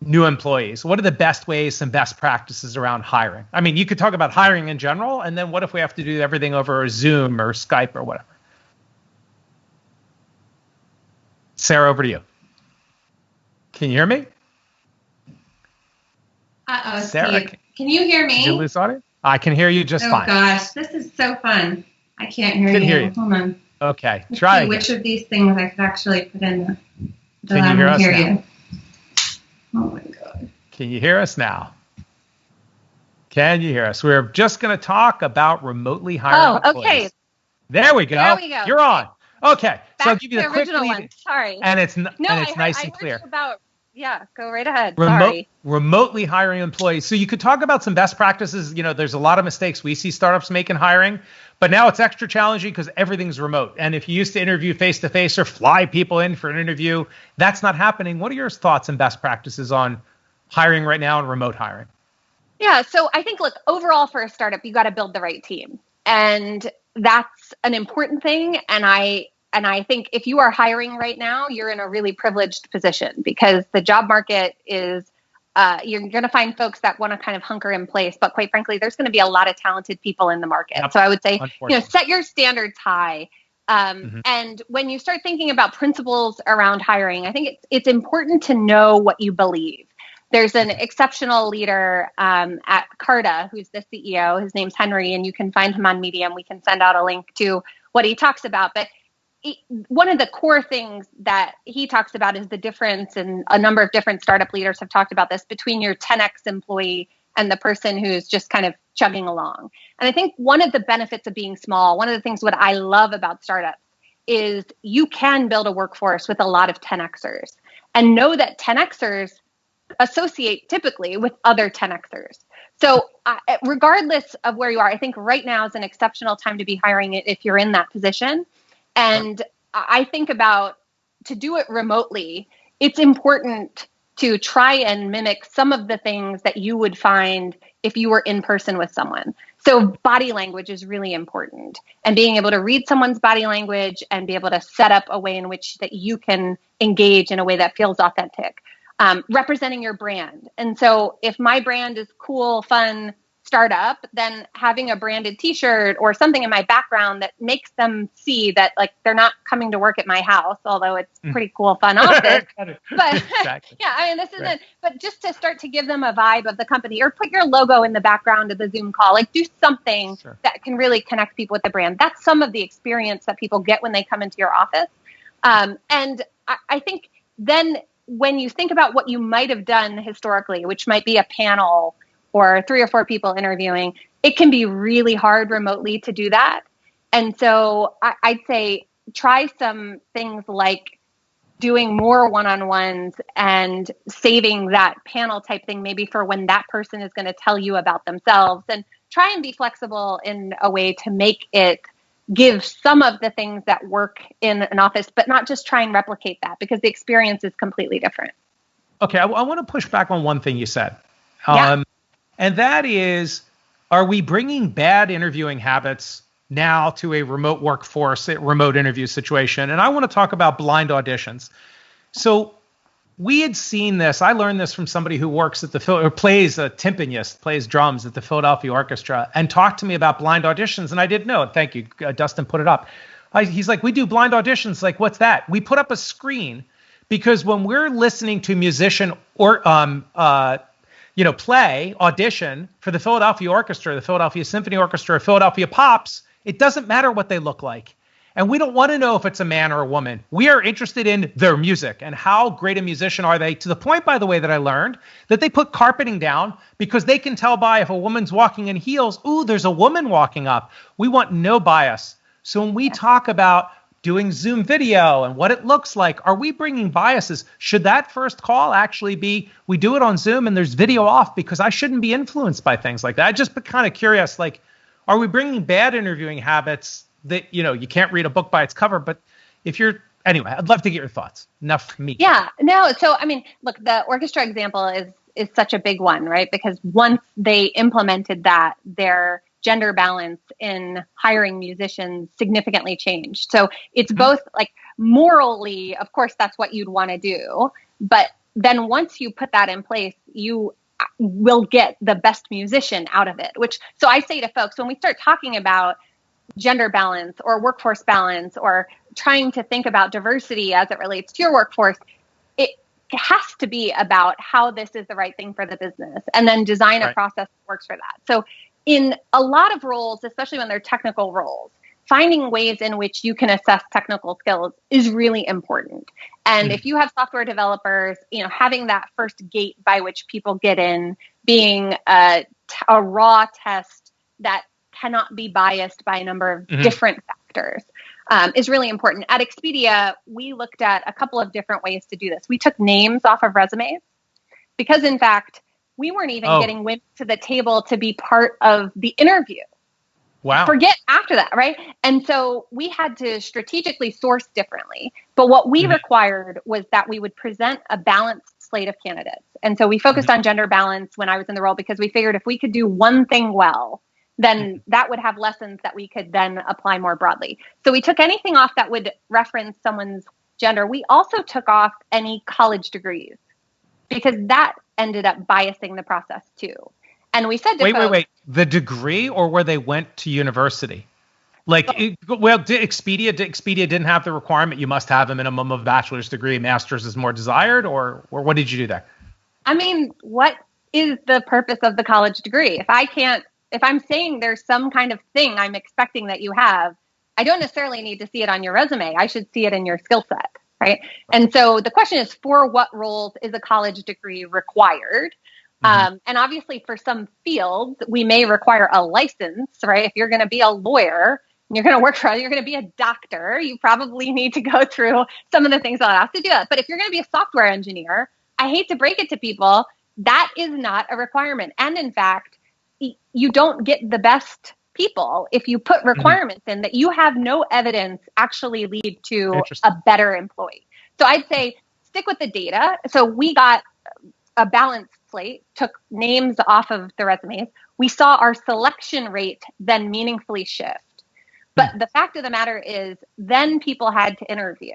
new employees? What are the best ways and best practices around hiring? I mean, you could talk about hiring in general, and then what if we have to do everything over Zoom or Skype or whatever? Sarah, over to you. Can you hear me? Uh-oh, Sarah, Steve. Can you hear me? Did you lose audio? I can hear you just fine. Oh gosh, this is so fun. I can't hear you. Hold on. Okay, Let's try see again. which of these things I could actually put in to Can you hear us now? you. Oh my God. Can you hear us now? Can you hear us? We're just going to talk about remotely hiring employees. Okay. There we go. There we go. You're on. Okay. Back so I'll give you to the quick original lead. one. Sorry. And it's nice I and clear. Go right ahead. Sorry. Remotely hiring employees. So you could talk about some best practices. You know, there's a lot of mistakes we see startups make in hiring, but now it's extra challenging because everything's remote. And if you used to interview face-to-face or fly people in for an interview, that's not happening. What are your thoughts and best practices on hiring right now and remote hiring? Yeah. So I think, look, overall for a startup, you got to build the right team. And that's an important thing. And I think if you are hiring right now, you're in a really privileged position because the job market is, you're going to find folks that want to kind of hunker in place. But quite frankly, there's going to be a lot of talented people in the market. Yep. So I would say, set your standards high. And when you start thinking about principles around hiring, I think it's important to know what you believe. There's an exceptional leader at Carta, who's the CEO. His name's Henry, and you can find him on Medium. We can send out a link to what he talks about. But one of the core things that he talks about is the difference, and a number of different startup leaders have talked about this, between your 10x employee and the person who's just kind of chugging along. And I think one of the benefits of being small, one of the things what I love about startups is you can build a workforce with a lot of 10xers, and know that 10xers, associate typically with other 10Xers. So regardless of where you are, I think right now is an exceptional time to be hiring it if you're in that position. And I think about, to do it remotely, it's important to try and mimic some of the things that you would find if you were in person with someone. So body language is really important, and being able to read someone's body language and be able to set up a way in which that you can engage in a way that feels authentic. Representing your brand. And so if my brand is cool, fun, startup, then having a branded t-shirt or something in my background that makes them see that like they're not coming to work at my house, although it's pretty cool, fun office. But exactly. Yeah, I mean, this isn't, but just to start to give them a vibe of the company, or put your logo in the background of the Zoom call, like do something that can really connect people with the brand. That's some of the experience that people get when they come into your office. And I think then when you think about what you might have done historically, which might be a panel or 3 or 4 people interviewing, it can be really hard remotely to do that. And so I'd say try some things like doing more one-on-ones and saving that panel type thing maybe for when that person is going to tell you about themselves, and try and be flexible in a way to make it give some of the things that work in an office, but not just try and replicate that, because the experience is completely different. Okay, I want to push back on one thing you said. And that is, are we bringing bad interviewing habits now to a remote workforce, a remote interview situation? And I want to talk about blind auditions. So we had seen this. I learned this from somebody who works at plays a timpanist, plays drums at the Philadelphia Orchestra, and talked to me about blind auditions. And I didn't know it. Thank you. Dustin put it up. He's like, we do blind auditions. Like, what's that? We put up a screen because when we're listening to a musician or play audition for the Philadelphia Orchestra, the Philadelphia Symphony Orchestra, or Philadelphia Pops, it doesn't matter what they look like. And we don't want to know if it's a man or a woman. We are interested in their music and how great a musician are they, to the point, by the way, that I learned that they put carpeting down because they can tell by if a woman's walking in heels, ooh, there's a woman walking up. We want no bias. So when we talk about doing Zoom video and what it looks like, are we bringing biases? Should that first call actually be, we do it on Zoom and there's video off, because I shouldn't be influenced by things like that? I just been kind of curious, like, are we bringing bad interviewing habits that, you can't read a book by its cover? But anyway, I'd love to get your thoughts. Enough for me. Yeah, no. So, I mean, look, the orchestra example is such a big one, right? Because once they implemented that, their gender balance in hiring musicians significantly changed. So it's both like morally, of course, that's what you'd want to do. But then once you put that in place, you will get the best musician out of it, so I say to folks, when we start talking about gender balance or workforce balance, or trying to think about diversity as it relates to your workforce, it has to be about how this is the right thing for the business, and then design a process that works for that. So in a lot of roles, especially when they're technical roles, finding ways in which you can assess technical skills is really important. And if you have software developers, having that first gate by which people get in being a raw test that cannot be biased by a number of different factors is really important. At Expedia, we looked at a couple of different ways to do this. We took names off of resumes because, in fact, we weren't even getting women to the table to be part of the interview. Wow. Forget after that, right? And so we had to strategically source differently. But what we required was that we would present a balanced slate of candidates. And so we focused on gender balance when I was in the role, because we figured if we could do one thing well, then that would have lessons that we could then apply more broadly. So we took anything off that would reference someone's gender. We also took off any college degrees, because that ended up biasing the process too. And we said to wait, the degree, or where they went to university? Like, Expedia didn't have the requirement you must have a minimum of a bachelor's degree, master's is more desired, or what did you do there? I mean, what is the purpose of the college degree? If I'm saying there's some kind of thing I'm expecting that you have, I don't necessarily need to see it on your resume. I should see it in your skill set, right? And so the question is, for what roles is a college degree required? And obviously for some fields, we may require a license, right? If you're going to be a lawyer and you're going to be a doctor, you probably need to go through some of the things I'll have to do that. But if you're going to be a software engineer, I hate to break it to people, that is not a requirement. And in fact, you don't get the best people if you put requirements in that you have no evidence actually lead to a better employee. So I'd say stick with the data. So we got a balanced slate, took names off of the resumes. We saw our selection rate then meaningfully shift. But the fact of the matter is then people had to interview.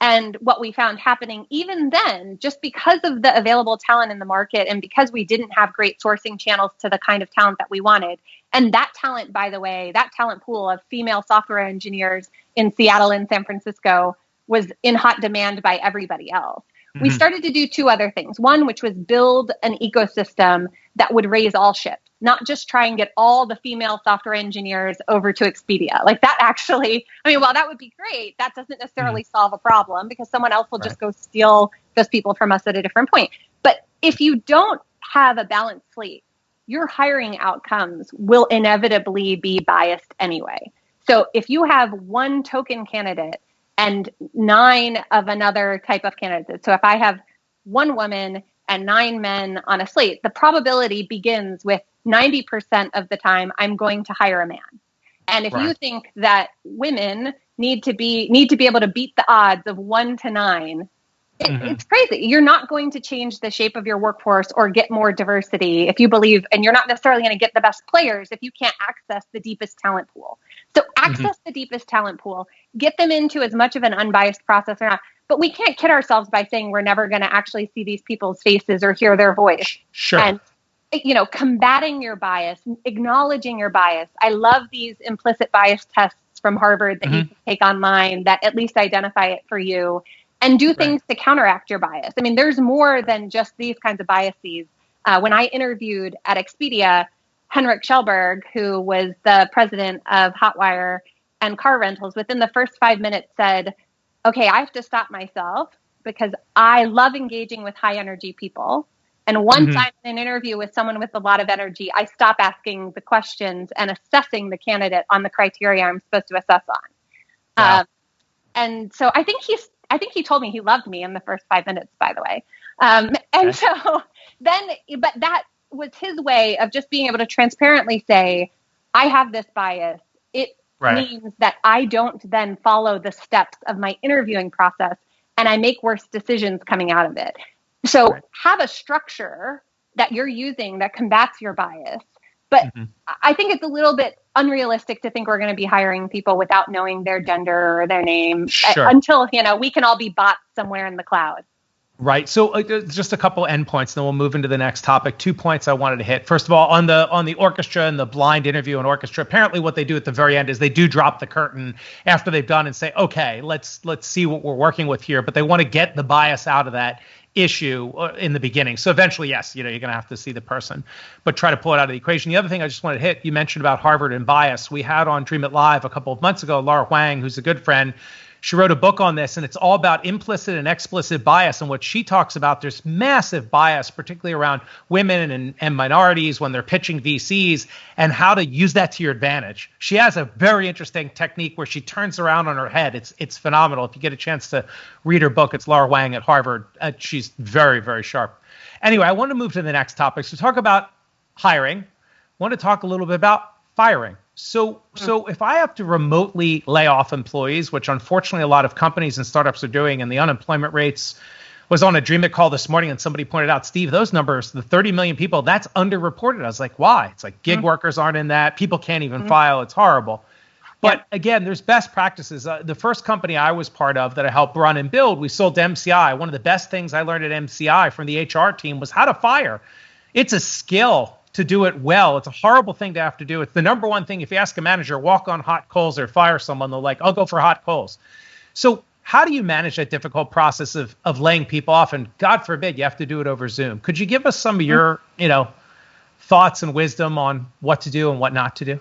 And what we found happening even then, just because of the available talent in the market and because we didn't have great sourcing channels to the kind of talent that we wanted, and that talent, by the way, that talent pool of female software engineers in Seattle and San Francisco was in hot demand by everybody else. We started to do two other things. One, which was build an ecosystem that would raise all ships, not just try and get all the female software engineers over to Expedia. Like that actually, I mean, while that would be great, that doesn't necessarily solve a problem because someone else will just go steal those people from us at a different point. But if you don't have a balanced slate, your hiring outcomes will inevitably be biased anyway. So if you have one token candidate and 9 of another type of candidate. So if I have 1 woman and 9 men on a slate, the probability begins with 90% of the time I'm going to hire a man. And if you think that women need to be able to beat the odds of 1 to 9, it's crazy. You're not going to change the shape of your workforce or get more diversity if you believe, and you're not necessarily going to get the best players if you can't access the deepest talent pool. So access the deepest talent pool, get them into as much of an unbiased process or not. But we can't kid ourselves by saying we're never going to actually see these people's faces or hear their voice. Sure. And, combating your bias, acknowledging your bias. I love these implicit bias tests from Harvard that you can take online that at least identify it for you. And do things to counteract your bias. I mean, there's more than just these kinds of biases. When I interviewed at Expedia, Henrik Kjellberg, who was the president of Hotwire and car rentals, within the first 5 minutes said, okay, I have to stop myself because I love engaging with high energy people. And once I'm in an interview with someone with a lot of energy, I stop asking the questions and assessing the candidate on the criteria I'm supposed to assess on. Wow. And so I think he told me he loved me in the first 5 minutes, by the way. So then, but that was his way of just being able to transparently say, I have this bias. It means that I don't then follow the steps of my interviewing process and I make worse decisions coming out of it. So have a structure that you're using that combats your bias. But I think it's a little bit unrealistic to think we're going to be hiring people without knowing their gender or their name until, we can all be bots somewhere in the cloud. Right. So just a couple endpoints, then we'll move into the next topic. 2 points I wanted to hit. First of all, on the orchestra and the blind interview and orchestra, apparently what they do at the very end is they do drop the curtain after they've done and say, okay, let's see what we're working with here. But they want to get the bias out of that issue in the beginning. So eventually, yes, you're going to have to see the person, but try to pull it out of the equation. The other thing I just wanted to hit, you mentioned about Harvard and bias. We had on Dreamit Live a couple of months ago, Laura Huang, who's a good friend. She wrote a book on this, and it's all about implicit and explicit bias. And what she talks about, there's massive bias, particularly around women and minorities when they're pitching VCs, and how to use that to your advantage. She has a very interesting technique where she turns around on her head. It's phenomenal. If you get a chance to read her book, it's Laura Huang at Harvard. She's very, very sharp. Anyway, I want to move to the next topic. So talk about hiring. I want to talk a little bit about firing. So if I have to remotely lay off employees, which unfortunately a lot of companies and startups are doing, and the unemployment rates, was on a Dreamit call this morning and somebody pointed out, Steve, those numbers, the 30 million people, that's underreported. I was like, why? It's like gig workers aren't in that. People can't even file. It's horrible. But again, there's best practices. The first company I was part of that I helped run and build, we sold to MCI. One of the best things I learned at MCI from the HR team was how to fire. It's a skill to do it well. It's a horrible thing to have to do. It's the number one thing. If you ask a manager, walk on hot coals or fire someone, they'll like, I'll go for hot coals. So how do you manage that difficult process of laying people off? And God forbid you have to do it over Zoom. Could you give us some of your, thoughts and wisdom on what to do and what not to do?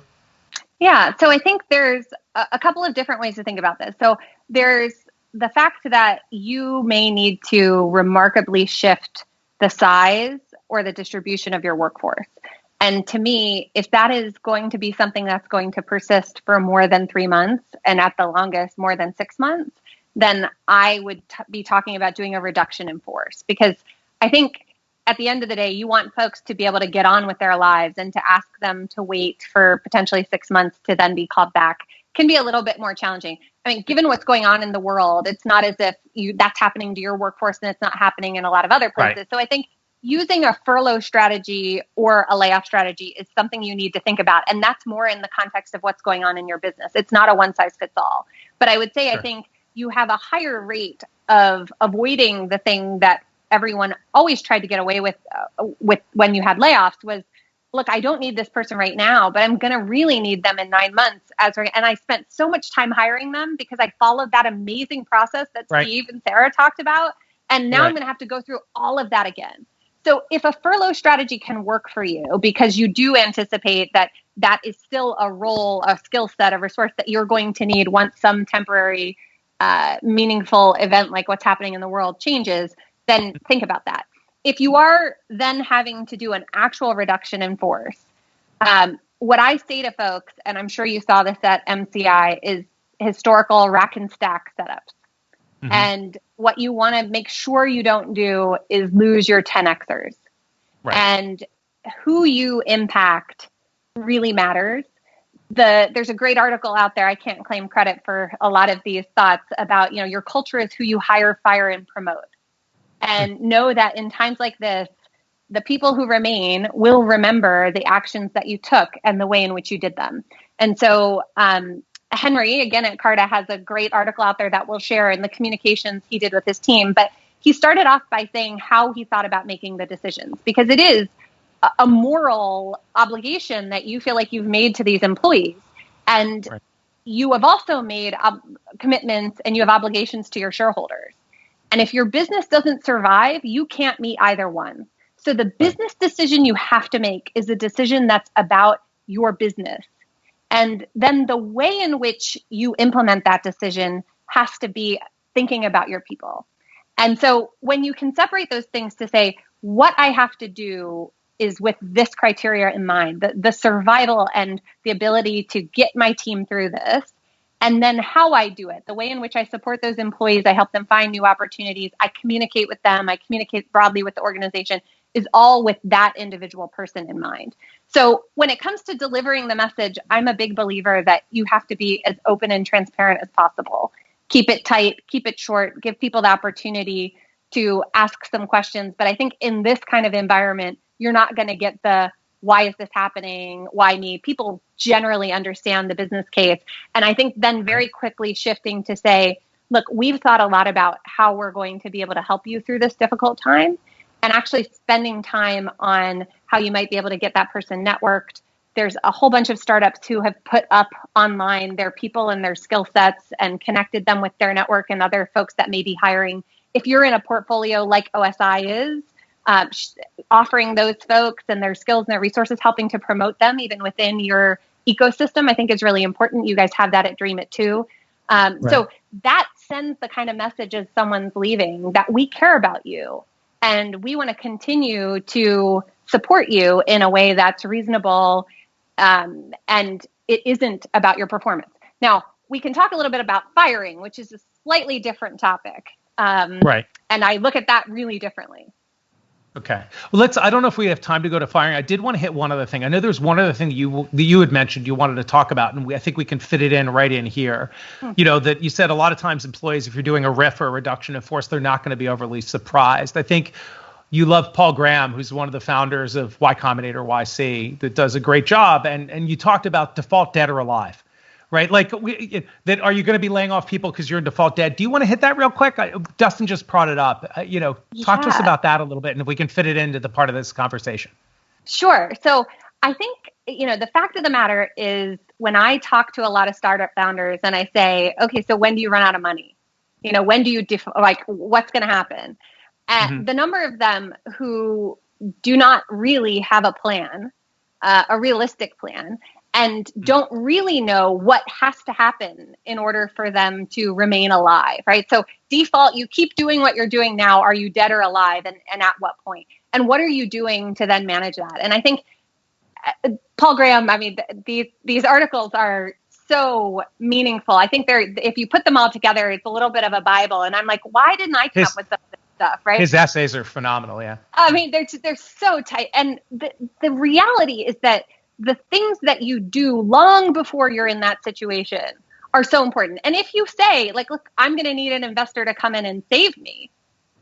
Yeah. So I think there's a couple of different ways to think about this. So there's the fact that you may need to remarkably shift the size or the distribution of your workforce. And to me, if that is going to be something that's going to persist for more than 3 months, and at the longest, more than 6 months, then I would be talking about doing a reduction in force. Because I think at the end of the day, you want folks to be able to get on with their lives, and to ask them to wait for potentially 6 months to then be called back can be a little bit more challenging. I mean, given what's going on in the world, it's not as if that's happening to your workforce and it's not happening in a lot of other places. Right. So I think using a furlough strategy or a layoff strategy is something you need to think about. And that's more in the context of what's going on in your business. It's not a one size fits all. But I would say, sure, I think you have a higher rate of avoiding the thing that everyone always tried to get away with when you had layoffs was, look, I don't need this person right now, but I'm going to really need them in 9 months. And I spent so much time hiring them because I followed that amazing process that right. Steve and Sarah talked about. And now right. I'm going to have to go through all of that again. So if a furlough strategy can work for you because you do anticipate that that is still a role, a skill set, a resource that you're going to need once some temporary meaningful event like what's happening in the world changes, then think about that. If you are then having to do an actual reduction in force, what I say to folks, and I'm sure you saw this at MCI, is historical rack and stack setups. Mm-hmm. And what you want to make sure you don't do is lose your 10Xers. Right. And who you impact really matters. There's a great article out there. I can't claim credit for a lot of these thoughts about, your culture is who you hire, fire, and promote. And know that in times like this, the people who remain will remember the actions that you took and the way in which you did them. And so Henry, again at Carta, has a great article out there that we'll share in the communications he did with his team. But he started off by saying how he thought about making the decisions, because it is a moral obligation that you feel like you've made to these employees. And right. you have also made commitments and you have obligations to your shareholders. And if your business doesn't survive, you can't meet either one. So the business decision you have to make is a decision that's about your business. And then the way in which you implement that decision has to be thinking about your people. And so when you can separate those things to say, what I have to do is with this criteria in mind, the survival and the ability to get my team through this, and then how I do it, the way in which I support those employees, I help them find new opportunities, I communicate with them, I communicate broadly with the organization, is all with that individual person in mind. So when it comes to delivering the message, I'm a big believer that you have to be as open and transparent as possible. Keep it tight, keep it short, give people the opportunity to ask some questions. But I think in this kind of environment, you're not going to get the, why is this happening? Why me? People generally understand the business case. And I think then very quickly shifting to say, look, we've thought a lot about how we're going to be able to help you through this difficult time, and actually spending time on how you might be able to get that person networked. There's a whole bunch of startups who have put up online their people and their skill sets and connected them with their network and other folks that may be hiring. If you're in a portfolio like OSI is, offering those folks and their skills and their resources, helping to promote them even within your ecosystem, I think is really important. You guys have that at Dreamit too. Right. So that sends the kind of message as someone's leaving that we care about you and we want to continue to support you in a way that's reasonable, and it isn't about your performance. Now, we can talk a little bit about firing, which is a slightly different topic. Right. And I look at that really differently. Okay. Well, I don't know if we have time to go to firing. I did want to hit one other thing. I know there's one other thing that you had mentioned you wanted to talk about, and I think we can fit it in right in here. That you said a lot of times employees, if you're doing a RIF or a reduction in force, they're not going to be overly surprised. I think you love Paul Graham, who's one of the founders of Y Combinator YC, that does a great job. And you talked about default dead or alive. Right? Like, that are you going to be laying off people because you're in default dead? Do you want to hit that real quick? Dustin just brought it up. Talk to us about that a little bit, and if we can fit it into the part of this conversation. Sure. So I think, the fact of the matter is when I talk to a lot of startup founders and I say, okay, so when do you run out of money? When do you, what's going to happen? And the number of them who do not really have a plan, a realistic plan, and don't really know what has to happen in order for them to remain alive, right? So default, you keep doing what you're doing now. Are you dead or alive? And at what point? And what are you doing to then manage that? And I think Paul Graham, these articles are so meaningful. I think if you put them all together, it's a little bit of a Bible. And I'm like, why didn't I come up with something? stuff, right? His essays are phenomenal, yeah. I mean, they're so tight. And the reality is that the things that you do long before you're in that situation are so important. And if you say, like, look, I'm going to need an investor to come in and save me.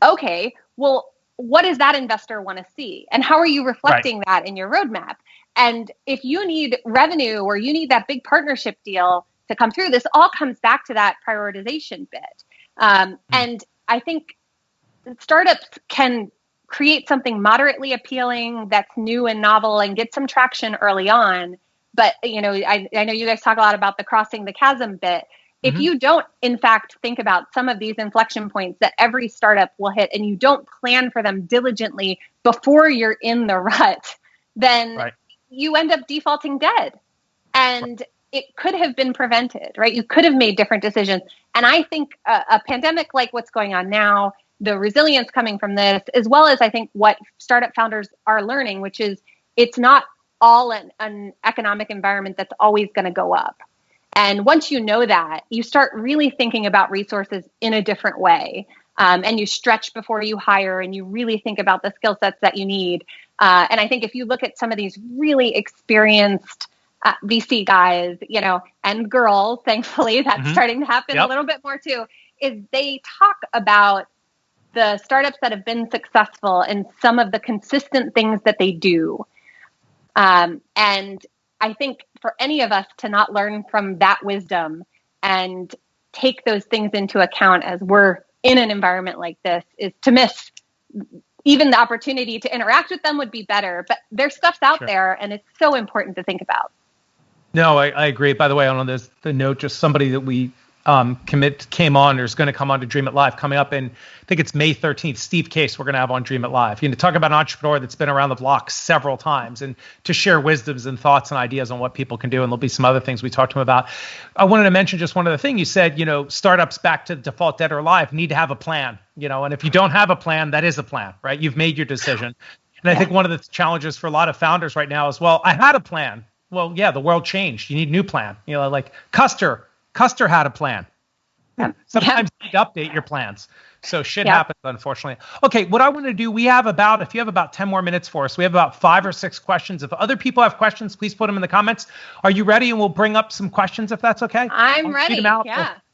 Okay, well, what does that investor want to see? And how are you reflecting that in your roadmap? And if you need revenue or you need that big partnership deal to come through, this all comes back to that prioritization bit. And I think startups can create something moderately appealing that's new and novel and get some traction early on. But, you know, I know you guys talk a lot about the crossing the chasm bit. If you don't, in fact, think about some of these inflection points that every startup will hit and you don't plan for them diligently before you're in the rut, then you end up defaulting dead. And it could have been prevented, right? You could have made different decisions. And I think a pandemic like what's going on now, the resilience coming from this, as well as I think what startup founders are learning, which is it's not all an economic environment that's always going to go up. And once you know that, you start really thinking about resources in a different way. And you stretch before you hire and you really think about the skill sets that you need. And I think if you look at some of these really experienced VC guys, you know, and girls, thankfully, that's starting to happen a little bit more too, is they talk about the startups that have been successful and some of the consistent things that they do. And I think for any of us to not learn from that wisdom and take those things into account as we're in an environment like this is to miss even the opportunity to interact with them would be better. But their stuff's out there and it's so important to think about. No, I agree. By the way, on the note, just somebody that we came on or is going to come on to Dreamit Live coming up in, I think it's May 13th, Steve Case, we're going to have on Dreamit Live. You know, talk about an entrepreneur that's been around the block several times and to share wisdoms and thoughts and ideas on what people can do. And there'll be some other things we talked to him about. I wanted to mention just one other thing. You said, you know, startups back to default dead or alive need to have a plan, you know, and if you don't have a plan, that is a plan, right? You've made your decision. And I think one of the challenges for a lot of founders right now is, well, I had a plan. Well, yeah, the world changed. You need a new plan. You know, like Custer had a plan. Sometimes you need to update your plans. So shit happens, unfortunately. Okay, what I want to do, if you have about 10 more minutes for us, we have about 5 or 6 questions. If other people have questions, please put them in the comments. Are you ready? And we'll bring up some questions if that's okay. I'm ready. Them out.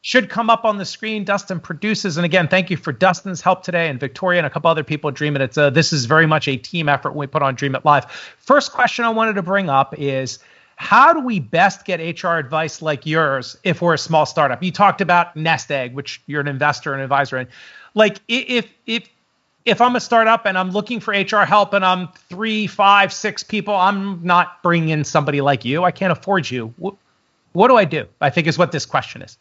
Should come up on the screen. Dustin produces. And again, thank you for Dustin's help today and Victoria and a couple other people at Dreamit. This is very much a team effort when we put on Dreamit Live. First question I wanted to bring up is, how do we best get HR advice like yours if we're a small startup? You talked about Nest Egg, which you're an investor and advisor in. Like if I'm a startup and I'm looking for HR help and I'm 3, 5, 6 people, I'm not bringing in somebody like you. I can't afford you. What do I do? I think is what this question is.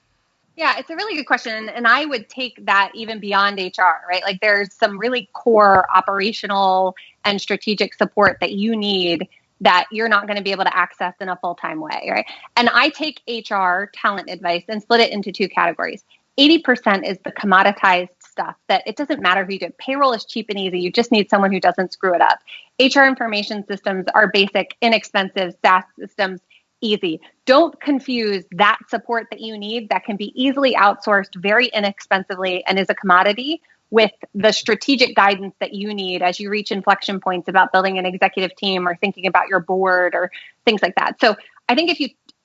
Yeah, it's a really good question. And I would take that even beyond HR, right? Like there's some really core operational and strategic support that you need that you're not going to be able to access in a full-time way, right? And I take HR talent advice and split it into 2 categories. 80% is the commoditized stuff that it doesn't matter who you do. Payroll is cheap and easy. You just need someone who doesn't screw it up. HR information systems are basic, inexpensive, SaaS systems, easy. Don't confuse that support that you need that can be easily outsourced very inexpensively and is a commodity with the strategic guidance that you need as you reach inflection points about building an executive team or thinking about your board or things like that. So I think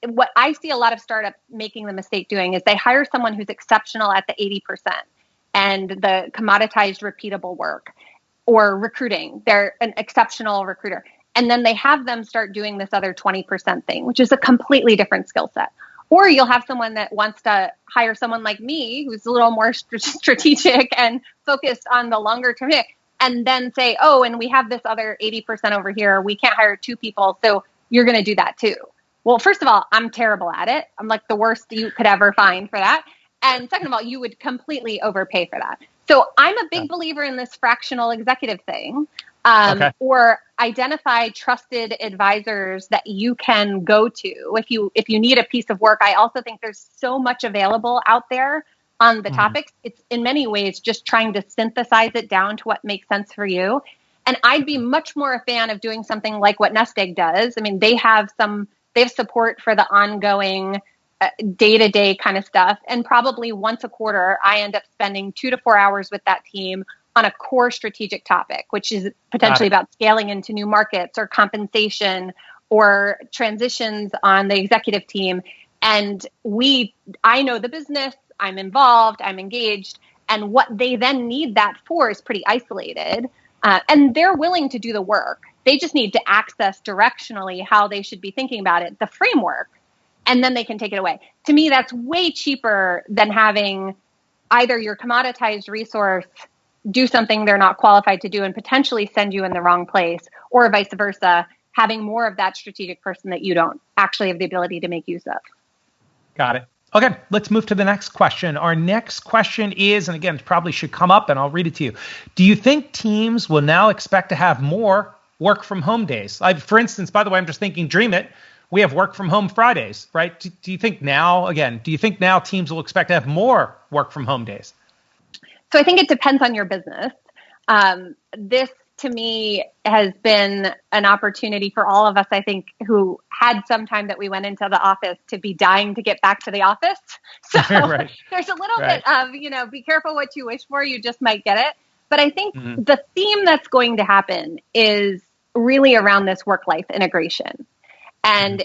what I see a lot of startups making the mistake doing is they hire someone who's exceptional at the 80% and the commoditized repeatable work, or recruiting. They're an exceptional recruiter. And then they have them start doing this other 20% thing, which is a completely different skill set. Or you'll have someone that wants to hire someone like me, who's a little more strategic and focused on the longer term, and then say, oh, and we have this other 80% over here. We can't hire 2 people, so you're going to do that too. Well, first of all, I'm terrible at it. I'm like the worst you could ever find for that. And second of all, you would completely overpay for that. So I'm a big believer in this fractional executive thing. Or identify trusted advisors that you can go to if you need a piece of work. I also think there's so much available out there on the topics. It's in many ways just trying to synthesize it down to what makes sense for you. And I'd be much more a fan of doing something like what Nest Egg does. I mean, they have support for the ongoing day-to-day kind of stuff. And probably once a quarter, I end up spending 2 to 4 hours with that team on a core strategic topic, which is potentially about scaling into new markets or compensation or transitions on the executive team. And I know the business, I'm involved, I'm engaged, and what they then need that for is pretty isolated. And they're willing to do the work. They just need to access directionally how they should be thinking about it, the framework, and then they can take it away. To me, that's way cheaper than having either your commoditized resource do something they're not qualified to do and potentially send you in the wrong place, or vice versa, having more of that strategic person that you don't actually have the ability to make use of. Got it. Okay, let's move to the next question. Our next question is, and again, it probably should come up and I'll read it to you. Do you think teams will now expect to have more work from home days? For instance, by the way, I'm just thinking Dreamit, we have work from home Fridays, right? Do you think now teams will expect to have more work from home days? So I think it depends on your business. This, to me, has been an opportunity for all of us, I think, who had some time that we went into the office to be dying to get back to the office. So right. There's a little bit of, be careful what you wish for, you just might get it. But I think the theme that's going to happen is really around this work-life integration. And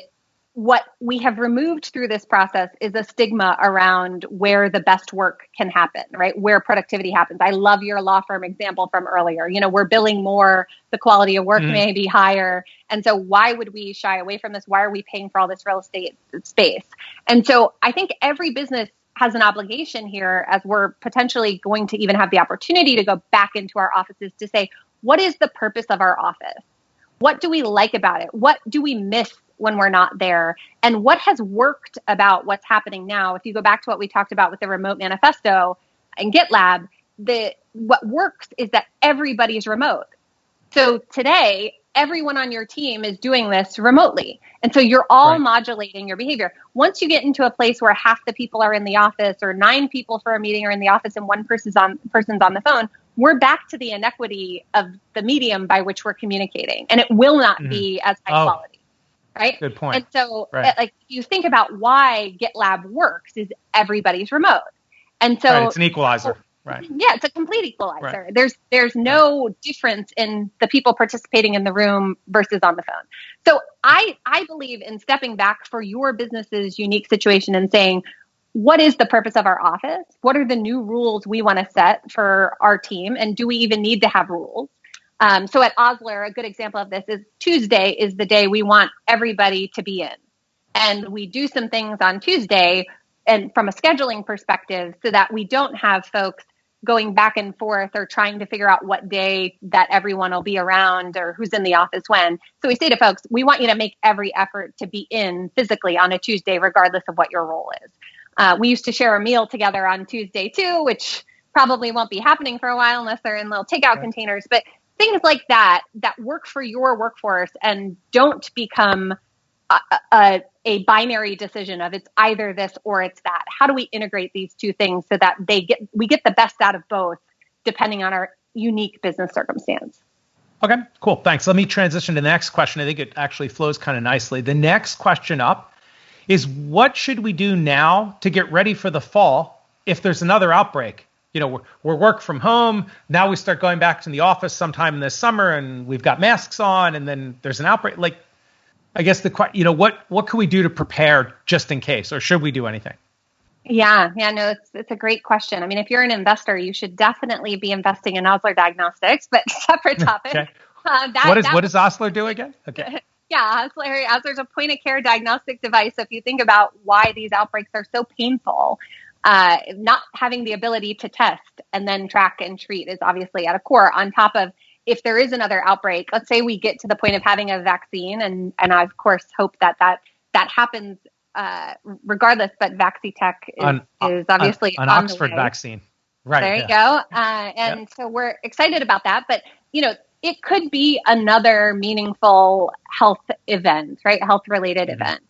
what we have removed through this process is a stigma around where the best work can happen, right? Where productivity happens. I love your law firm example from earlier. We're billing more, the quality of work may be higher. And so why would we shy away from this? Why are we paying for all this real estate space? And so I think every business has an obligation here, as we're potentially going to even have the opportunity to go back into our offices, to say, what is the purpose of our office? What do we like about it? What do we miss when we're not there? And what has worked about what's happening now? If you go back to what we talked about with the remote manifesto and GitLab, what works is that everybody's remote. So today, everyone on your team is doing this remotely. And so you're all modulating your behavior. Once you get into a place where half the people are in the office, or 9 people for a meeting are in the office and one person's on the phone, we're back to the inequity of the medium by which we're communicating. And it will not be as high quality. Right? Good point. And so you think about why GitLab works is everybody's remote. And so it's an equalizer. Right. Yeah, it's a complete equalizer. Right. There's no difference in the people participating in the room versus on the phone. So I believe in stepping back for your business's unique situation and saying, what is the purpose of our office? What are the new rules we want to set for our team? And do we even need to have rules? So at Osler, a good example of this is Tuesday is the day we want everybody to be in. And we do some things on Tuesday, and from a scheduling perspective, so that we don't have folks going back and forth or trying to figure out what day that everyone will be around or who's in the office when. So we say to folks, we want you to make every effort to be in physically on a Tuesday, regardless of what your role is. We used to share a meal together on Tuesday too, which probably won't be happening for a while unless they're in little takeout containers. But things like that work for your workforce and don't become a binary decision of it's either this or it's that. How do we integrate these two things so that we get the best out of both, depending on our unique business circumstance? Okay, cool. Thanks. Let me transition to the next question. I think it actually flows kind of nicely. The next question up is, what should we do now to get ready for the fall if there's another outbreak? We're work from home. Now we start going back to the office sometime this summer and we've got masks on and then there's an outbreak. Like, I guess what can we do to prepare just in case, or should we do anything? Yeah, no, it's a great question. I mean, if you're an investor, you should definitely be investing in Osler Diagnostics, but separate topic. Okay. What does Osler do again? Okay. Yeah, Osler's a point of care diagnostic device. So if you think about why these outbreaks are so painful, not having the ability to test and then track and treat is obviously at a core, on top of, if there is another outbreak, let's say we get to the point of having a vaccine, and I of course hope that happens regardless, but VaxiTech is obviously an Oxford vaccine. Right. There you go. So we're excited about that, but it could be another meaningful health event, right? Health related event.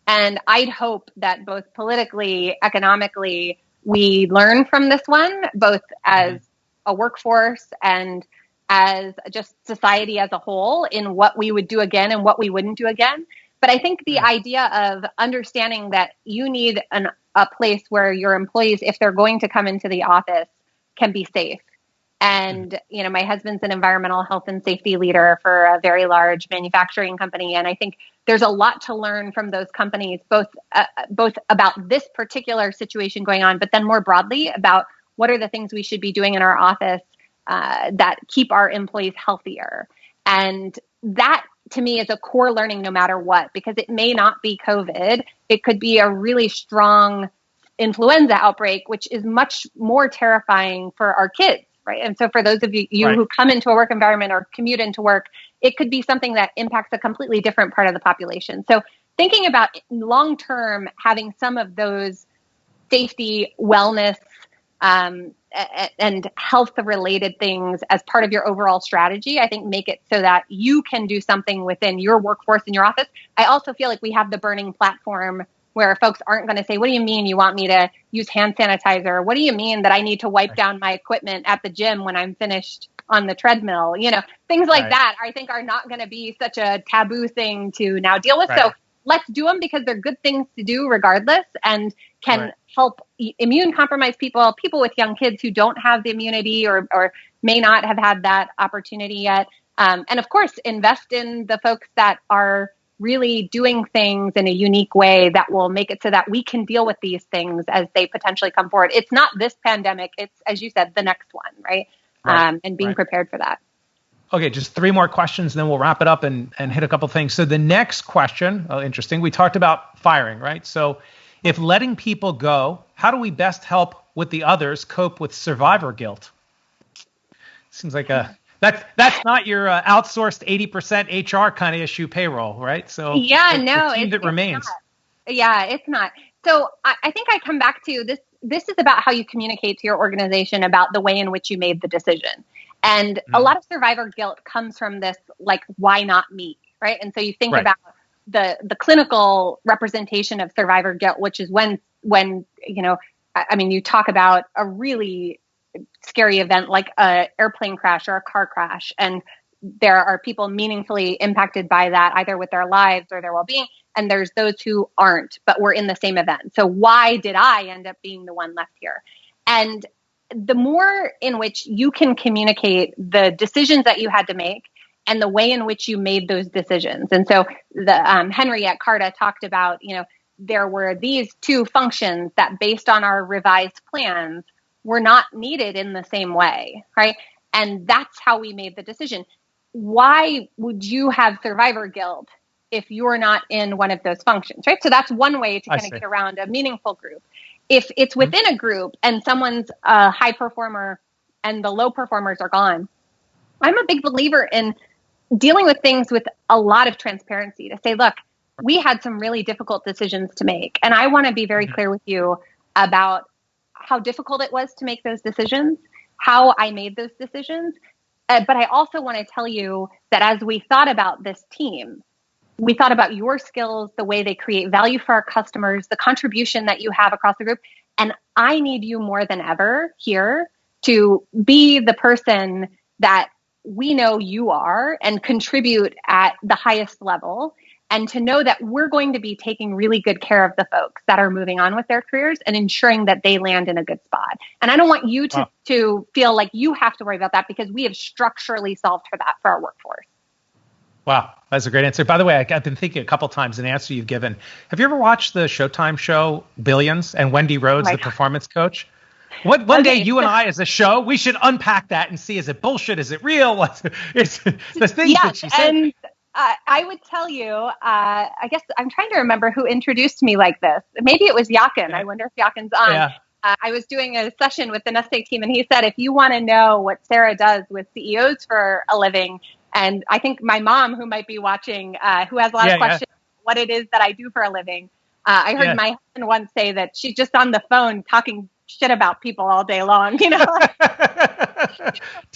And I'd hope that both politically, economically, we learn from this one, both as a workforce and as just society as a whole, in what we would do again and what we wouldn't do again. But I think the idea of understanding that you need a place where your employees, if they're going to come into the office, can be safe. And, my husband's an environmental health and safety leader for a very large manufacturing company. And I think there's a lot to learn from those companies, both about this particular situation going on, but then more broadly about what are the things we should be doing in our office that keep our employees healthier. And that, to me, is a core learning no matter what, because it may not be COVID. It could be a really strong influenza outbreak, which is much more terrifying for our kids, right? And so for those of you who come into a work environment or commute into work, it could be something that impacts a completely different part of the population. So thinking about long-term, having some of those safety, wellness, and health-related things as part of your overall strategy, I think make it so that you can do something within your workforce in your office. I also feel like we have the burning platform where folks aren't going to say, what do you mean you want me to use hand sanitizer? What do you mean that I need to wipe down my equipment at the gym when I'm finished on the treadmill? Things like that, I think, are not going to be such a taboo thing to now deal with. So let's do them because they're good things to do regardless, and can help immune compromised people with young kids who don't have the immunity or may not have had that opportunity yet. And of course, invest in the folks that are really doing things in a unique way that will make it so that we can deal with these things as they potentially come forward. It's not this pandemic. It's, as you said, the next one, right? And being prepared for that. Okay, just 3 more questions, and then we'll wrap it up and hit a couple things. So the next question, interesting. We talked about firing, right? So if letting people go, how do we best help with the others cope with survivor guilt? Seems like that's not your outsourced 80% HR kind of issue payroll, right? So it's remains. It's not. So I think I come back to this. This is about how you communicate to your organization about the way in which you made the decision. And a lot of survivor guilt comes from this, like, why not me, right? And so you think about the clinical representation of survivor guilt, which is when you talk about a really scary event like a airplane crash or a car crash, and there are people meaningfully impacted by that, either with their lives or their well-being, and there's those who aren't, but were in the same event. So why did I end up being the one left here? And the more in which you can communicate the decisions that you had to make and the way in which you made those decisions. And so the Henry at Carta talked about, there were these 2 functions that, based on our revised plans, were not needed in the same way, right? And that's how we made the decision. Why would you have survivor guilt if you're not in one of those functions, right? So that's one way to kind of get around a meaningful group. If it's within a group and someone's a high performer and the low performers are gone, I'm a big believer in dealing with things with a lot of transparency to say, look, we had some really difficult decisions to make. And I want to be very clear with you about how difficult it was to make those decisions, how I made those decisions. But I also want to tell you that as we thought about this team, we thought about your skills, the way they create value for our customers, the contribution that you have across the group. And I need you more than ever here to be the person that we know you are and contribute at the highest level, and to know that we're going to be taking really good care of the folks that are moving on with their careers and ensuring that they land in a good spot. And I don't want you to feel like you have to worry about that, because we have structurally solved for that for our workforce. Wow, that's a great answer. By the way, I've been thinking a couple times an answer you've given. Have you ever watched the Showtime show Billions and Wendy Rhodes, the performance coach? One day, you and I, as a show, we should unpack that and see, is it bullshit? Is it real? It's the things that she said. And I would tell you, I guess I'm trying to remember who introduced me like this. Maybe it was Yakin. I wonder if Yakin's on. Yeah. I was doing a session with the Neste team, and he said, if you want to know what Sarah does with CEOs for a living, and I think my mom, who might be watching, who has a lot of questions, what it is that I do for a living. I heard my husband once say that she's just on the phone talking shit about people all day long,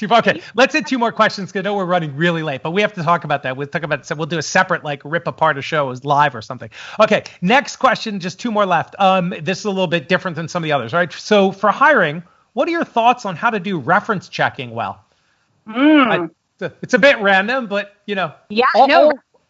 Okay, let's hit 2 more questions, because I know we're running really late, but we have to talk about that. We'll do a separate, rip apart a show as live or something. Okay, next question, just 2 more left. This is a little bit different than some of the others, right? So for hiring, what are your thoughts on how to do reference checking well? It's a bit random, but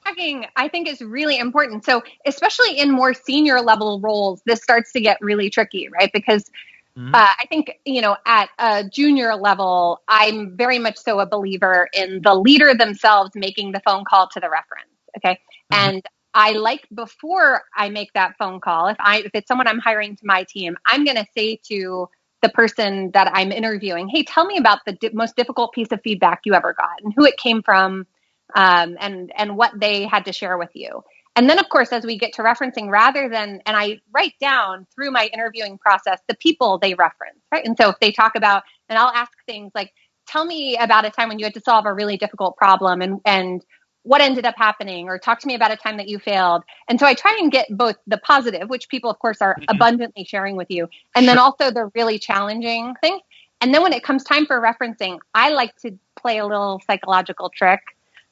checking, I think, is really important. So especially in more senior level roles, this starts to get really tricky, right? Because I think, at a junior level, I'm very much so a believer in the leader themselves making the phone call to the reference. Okay. And I like, before I make that phone call, if it's someone I'm hiring to my team, I'm going to say to the person that I'm interviewing, hey, tell me about the most difficult piece of feedback you ever got and who it came from, and what they had to share with you. And then, of course, as we get to referencing, and I write down through my interviewing process the people they reference, right? And so if they talk about, and I'll ask things like, tell me about a time when you had to solve a really difficult problem and what ended up happening, or talk to me about a time that you failed. And so I try and get both the positive, which people, of course, are abundantly sharing with you, and then also the really challenging things. And then when it comes time for referencing, I like to play a little psychological trick.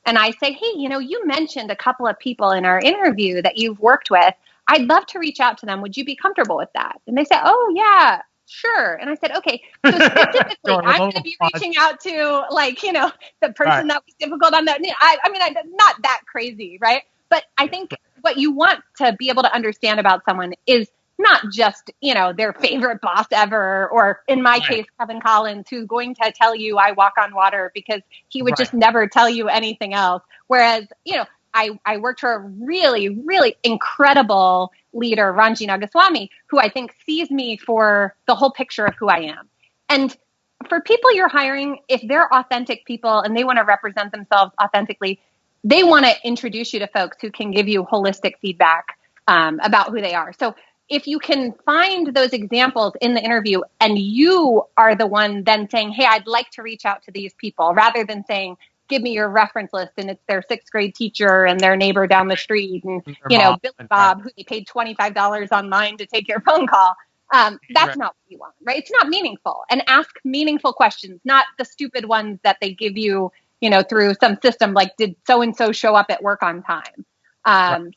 And I say, hey, you mentioned a couple of people in our interview that you've worked with. I'd love to reach out to them. Would you be comfortable with that? And they say, oh, yeah, sure. And I said, okay, so specifically, I'm going to be reaching out to, the person that was difficult on that. I'm not that crazy, right? But I think what you want to be able to understand about someone is not just, their favorite boss ever, or in my case, Kevin Collins, who's going to tell you I walk on water because he would just never tell you anything else. Whereas, I worked for a really, really incredible leader, Ranji Nagaswamy, who I think sees me for the whole picture of who I am. And for people you're hiring, if they're authentic people and they want to represent themselves authentically, they want to introduce you to folks who can give you holistic feedback about who they are. So if you can find those examples in the interview and you are the one then saying, hey, I'd like to reach out to these people, rather than saying, give me your reference list and it's their sixth grade teacher and their neighbor down the street and, Bill and Bob, who they paid $25 online to take your phone call. That's not what you want, right? It's not meaningful. And ask meaningful questions, not the stupid ones that they give you, through some system, like, did so-and-so show up at work on time?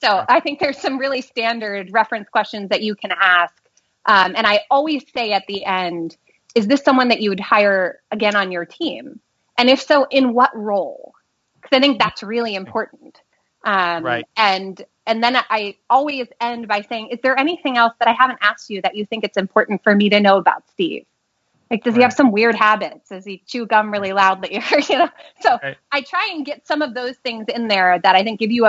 So I think there's some really standard reference questions that you can ask. And I always say at the end, is this someone that you would hire again on your team? And if so, in what role? Because I think that's really important. And then I always end by saying, is there anything else that I haven't asked you that you think it's important for me to know about Steve? Like, does he have some weird habits? Does he chew gum really loudly? So I try and get some of those things in there that I think give you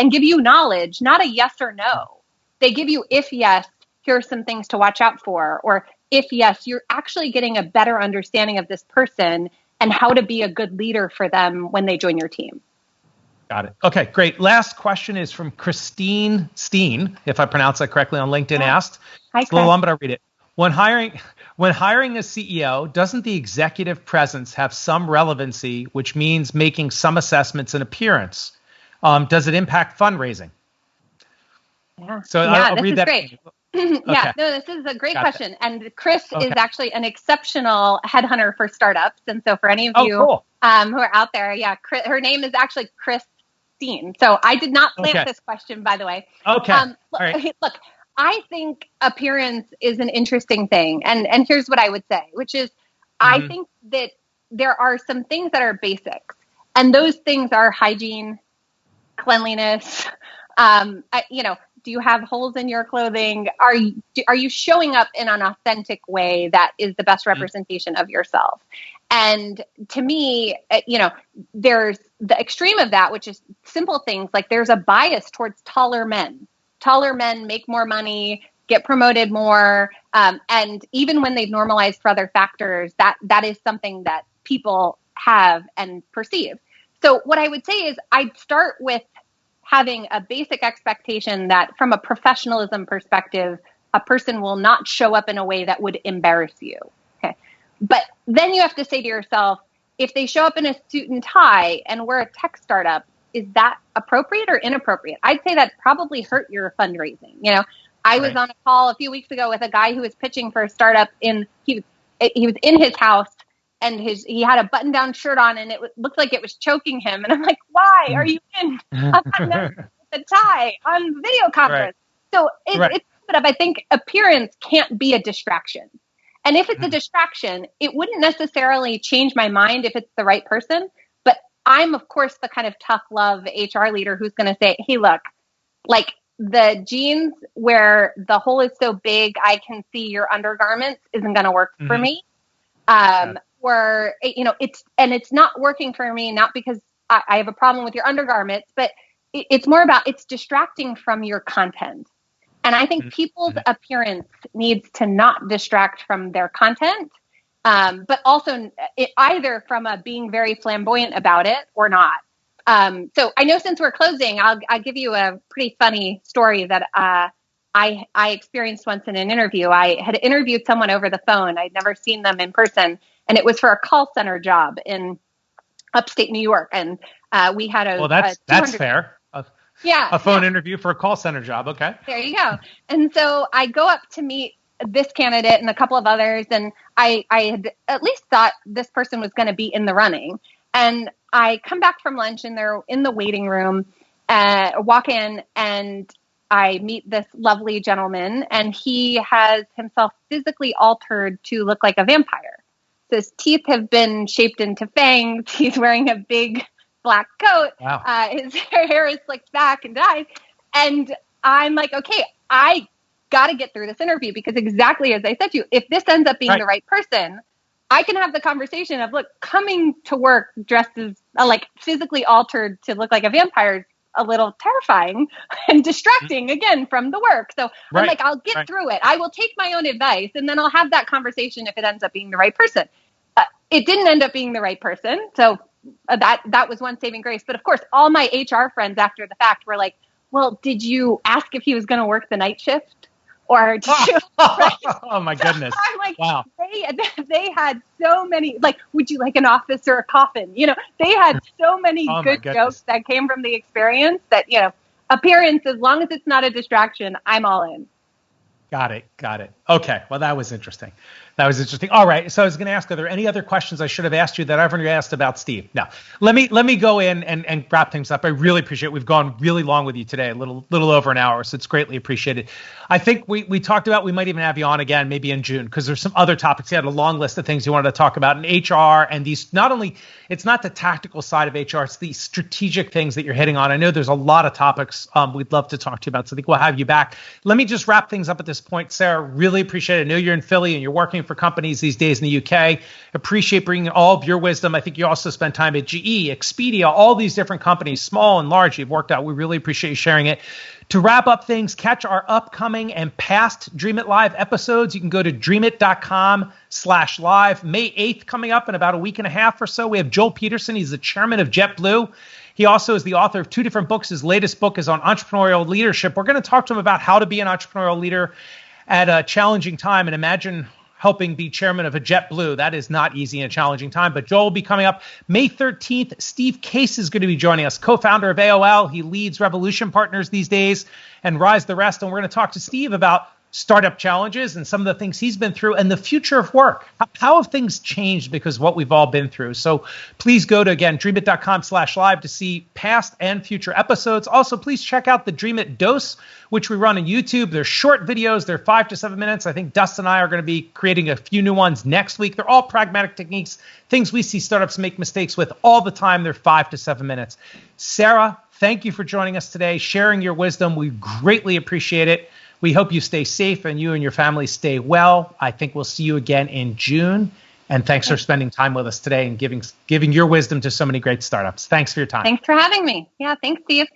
give you knowledge, not a yes or no. They give you, if yes, here are some things to watch out for. Or if yes, you're actually getting a better understanding of this person and how to be a good leader for them when they join your team. Got it. Okay, great. Last question is from Christine Steen, if I pronounce that correctly, on LinkedIn asked. Hi, it's a little long, but I'll read it. When hiring a CEO, doesn't the executive presence have some relevancy, which means making some assessments and appearance? Does it impact fundraising? Yeah. So I'll read that. Great. This is a great question. And Chris is actually an exceptional headhunter for startups. And so for any of you who are out there, her name is actually Christine. So I did not plant this question, by the way. Okay. All right. Look, I think appearance is an interesting thing. And here's what I would say, which is I think that there are some things that are basics. And those things are hygiene, cleanliness. Do you have holes in your clothing? Are you showing up in an authentic way that is the best representation of yourself? And to me, there's the extreme of that, which is simple things like there's a bias towards taller men. Taller men make more money, get promoted more. And even when they've normalized for other factors, that is something that people have and perceive. So what I would say is I'd start with having a basic expectation that from a professionalism perspective, a person will not show up in a way that would embarrass you. Okay. But then you have to say to yourself, if they show up in a suit and tie and we're a tech startup, is that appropriate or inappropriate? I'd say that probably hurt your fundraising. I was on a call a few weeks ago with a guy who was pitching for a startup he was in his house and he had a button down shirt on and it looked like it was choking him. And I'm like, why are you in a tie on video conference? So it's a bit of, I think appearance can't be a distraction. And if it's a distraction, it wouldn't necessarily change my mind if it's the right person. But I'm, of course, the kind of tough love HR leader who's going to say, hey, look, like the jeans where the hole is so big I can see your undergarments isn't going to work for me. Or, it's not working for me, not because I have a problem with your undergarments, but it's more about it's distracting from your content. And I think people's appearance needs to not distract from their content, but also either from being very flamboyant about it or not. So I know since we're closing, I'll give you a pretty funny story that I experienced once in an interview. I had interviewed someone over the phone. I'd never seen them in person, and it was for a call center job in upstate New York. And we had that's fair. A phone interview for a call center job. Okay. There you go. And so I go up to meet this candidate and a couple of others, and I had at least thought this person was going to be in the running. And I come back from lunch and they're in the waiting room, walk in, and I meet this lovely gentleman, and he has himself physically altered to look like a vampire. So his teeth have been shaped into fangs. He's wearing a big black coat. Wow. His hair is slicked back and dyed. And I'm like, okay, I got to get through this interview, because exactly as I said to you, if this ends up being the right person, I can have the conversation of, look, coming to work dressed as like physically altered to look like a vampire is a little terrifying and distracting again from the work. So I'm like, I'll get through it. I will take my own advice, and then I'll have that conversation if it ends up being the right person. It didn't end up being the right person. So that was one saving grace. But of course, all my HR friends after the fact were like, well, did you ask if he was going to work the night shift? Or did you, Oh my goodness. I'm like, wow. They had so many, like, would you like an office or a coffin? They had so many good jokes that came from the experience that, appearance, as long as it's not a distraction, I'm all in. Got it. Okay. Well, that was interesting. All right. So I was going to ask, are there any other questions I should have asked you that I haven't asked about Steve? No. Let me go in and wrap things up. I really appreciate it. We've gone really long with you today, a little over an hour, so it's greatly appreciated. I think we talked about, we might even have you on again, maybe in June, because there's some other topics. You had a long list of things you wanted to talk about in HR, and these, not only, it's not the tactical side of HR, it's the strategic things that you're hitting on. I know there's a lot of topics we'd love to talk to you about, so I think we'll have you back. Let me just wrap things up at this point. Sarah, really appreciate it. I know you're in Philly and you're working for companies these days in the UK. Appreciate bringing all of your wisdom. I think you also spent time at GE, Expedia, all these different companies, small and large, you've worked out. We really appreciate you sharing it. To wrap up things, catch our upcoming and past Dreamit Live episodes. You can go to dreamit.com/live. May 8th coming up in about a week and a half or so. We have Joel Peterson. He's the chairman of JetBlue. He also is the author of 2 different books. His latest book is on entrepreneurial leadership. We're going to talk to him about how to be an entrepreneurial leader at a challenging time. And imagine helping be chairman of a JetBlue. That is not easy in a challenging time. But Joel will be coming up May 13th. Steve Case is going to be joining us, co-founder of AOL. He leads Revolution Partners these days and Rise the Rest. And we're going to talk to Steve about startup challenges and some of the things he's been through and the future of work. How have things changed because of what we've all been through? So please go to, again, dreamit.com/live to see past and future episodes. Also, please check out the Dreamit Dose, which we run on YouTube. They're short videos. They're 5 to 7 minutes. I think Dustin and I are going to be creating a few new ones next week. They're all pragmatic techniques, things we see startups make mistakes with all the time. They're 5 to 7 minutes. Sarah, thank you for joining us today, sharing your wisdom. We greatly appreciate it. We hope you stay safe and you and your family stay well. I think we'll see you again in June. And thanks for spending time with us today and giving your wisdom to so many great startups. Thanks for your time. Thanks for having me. Yeah, thanks, Steve.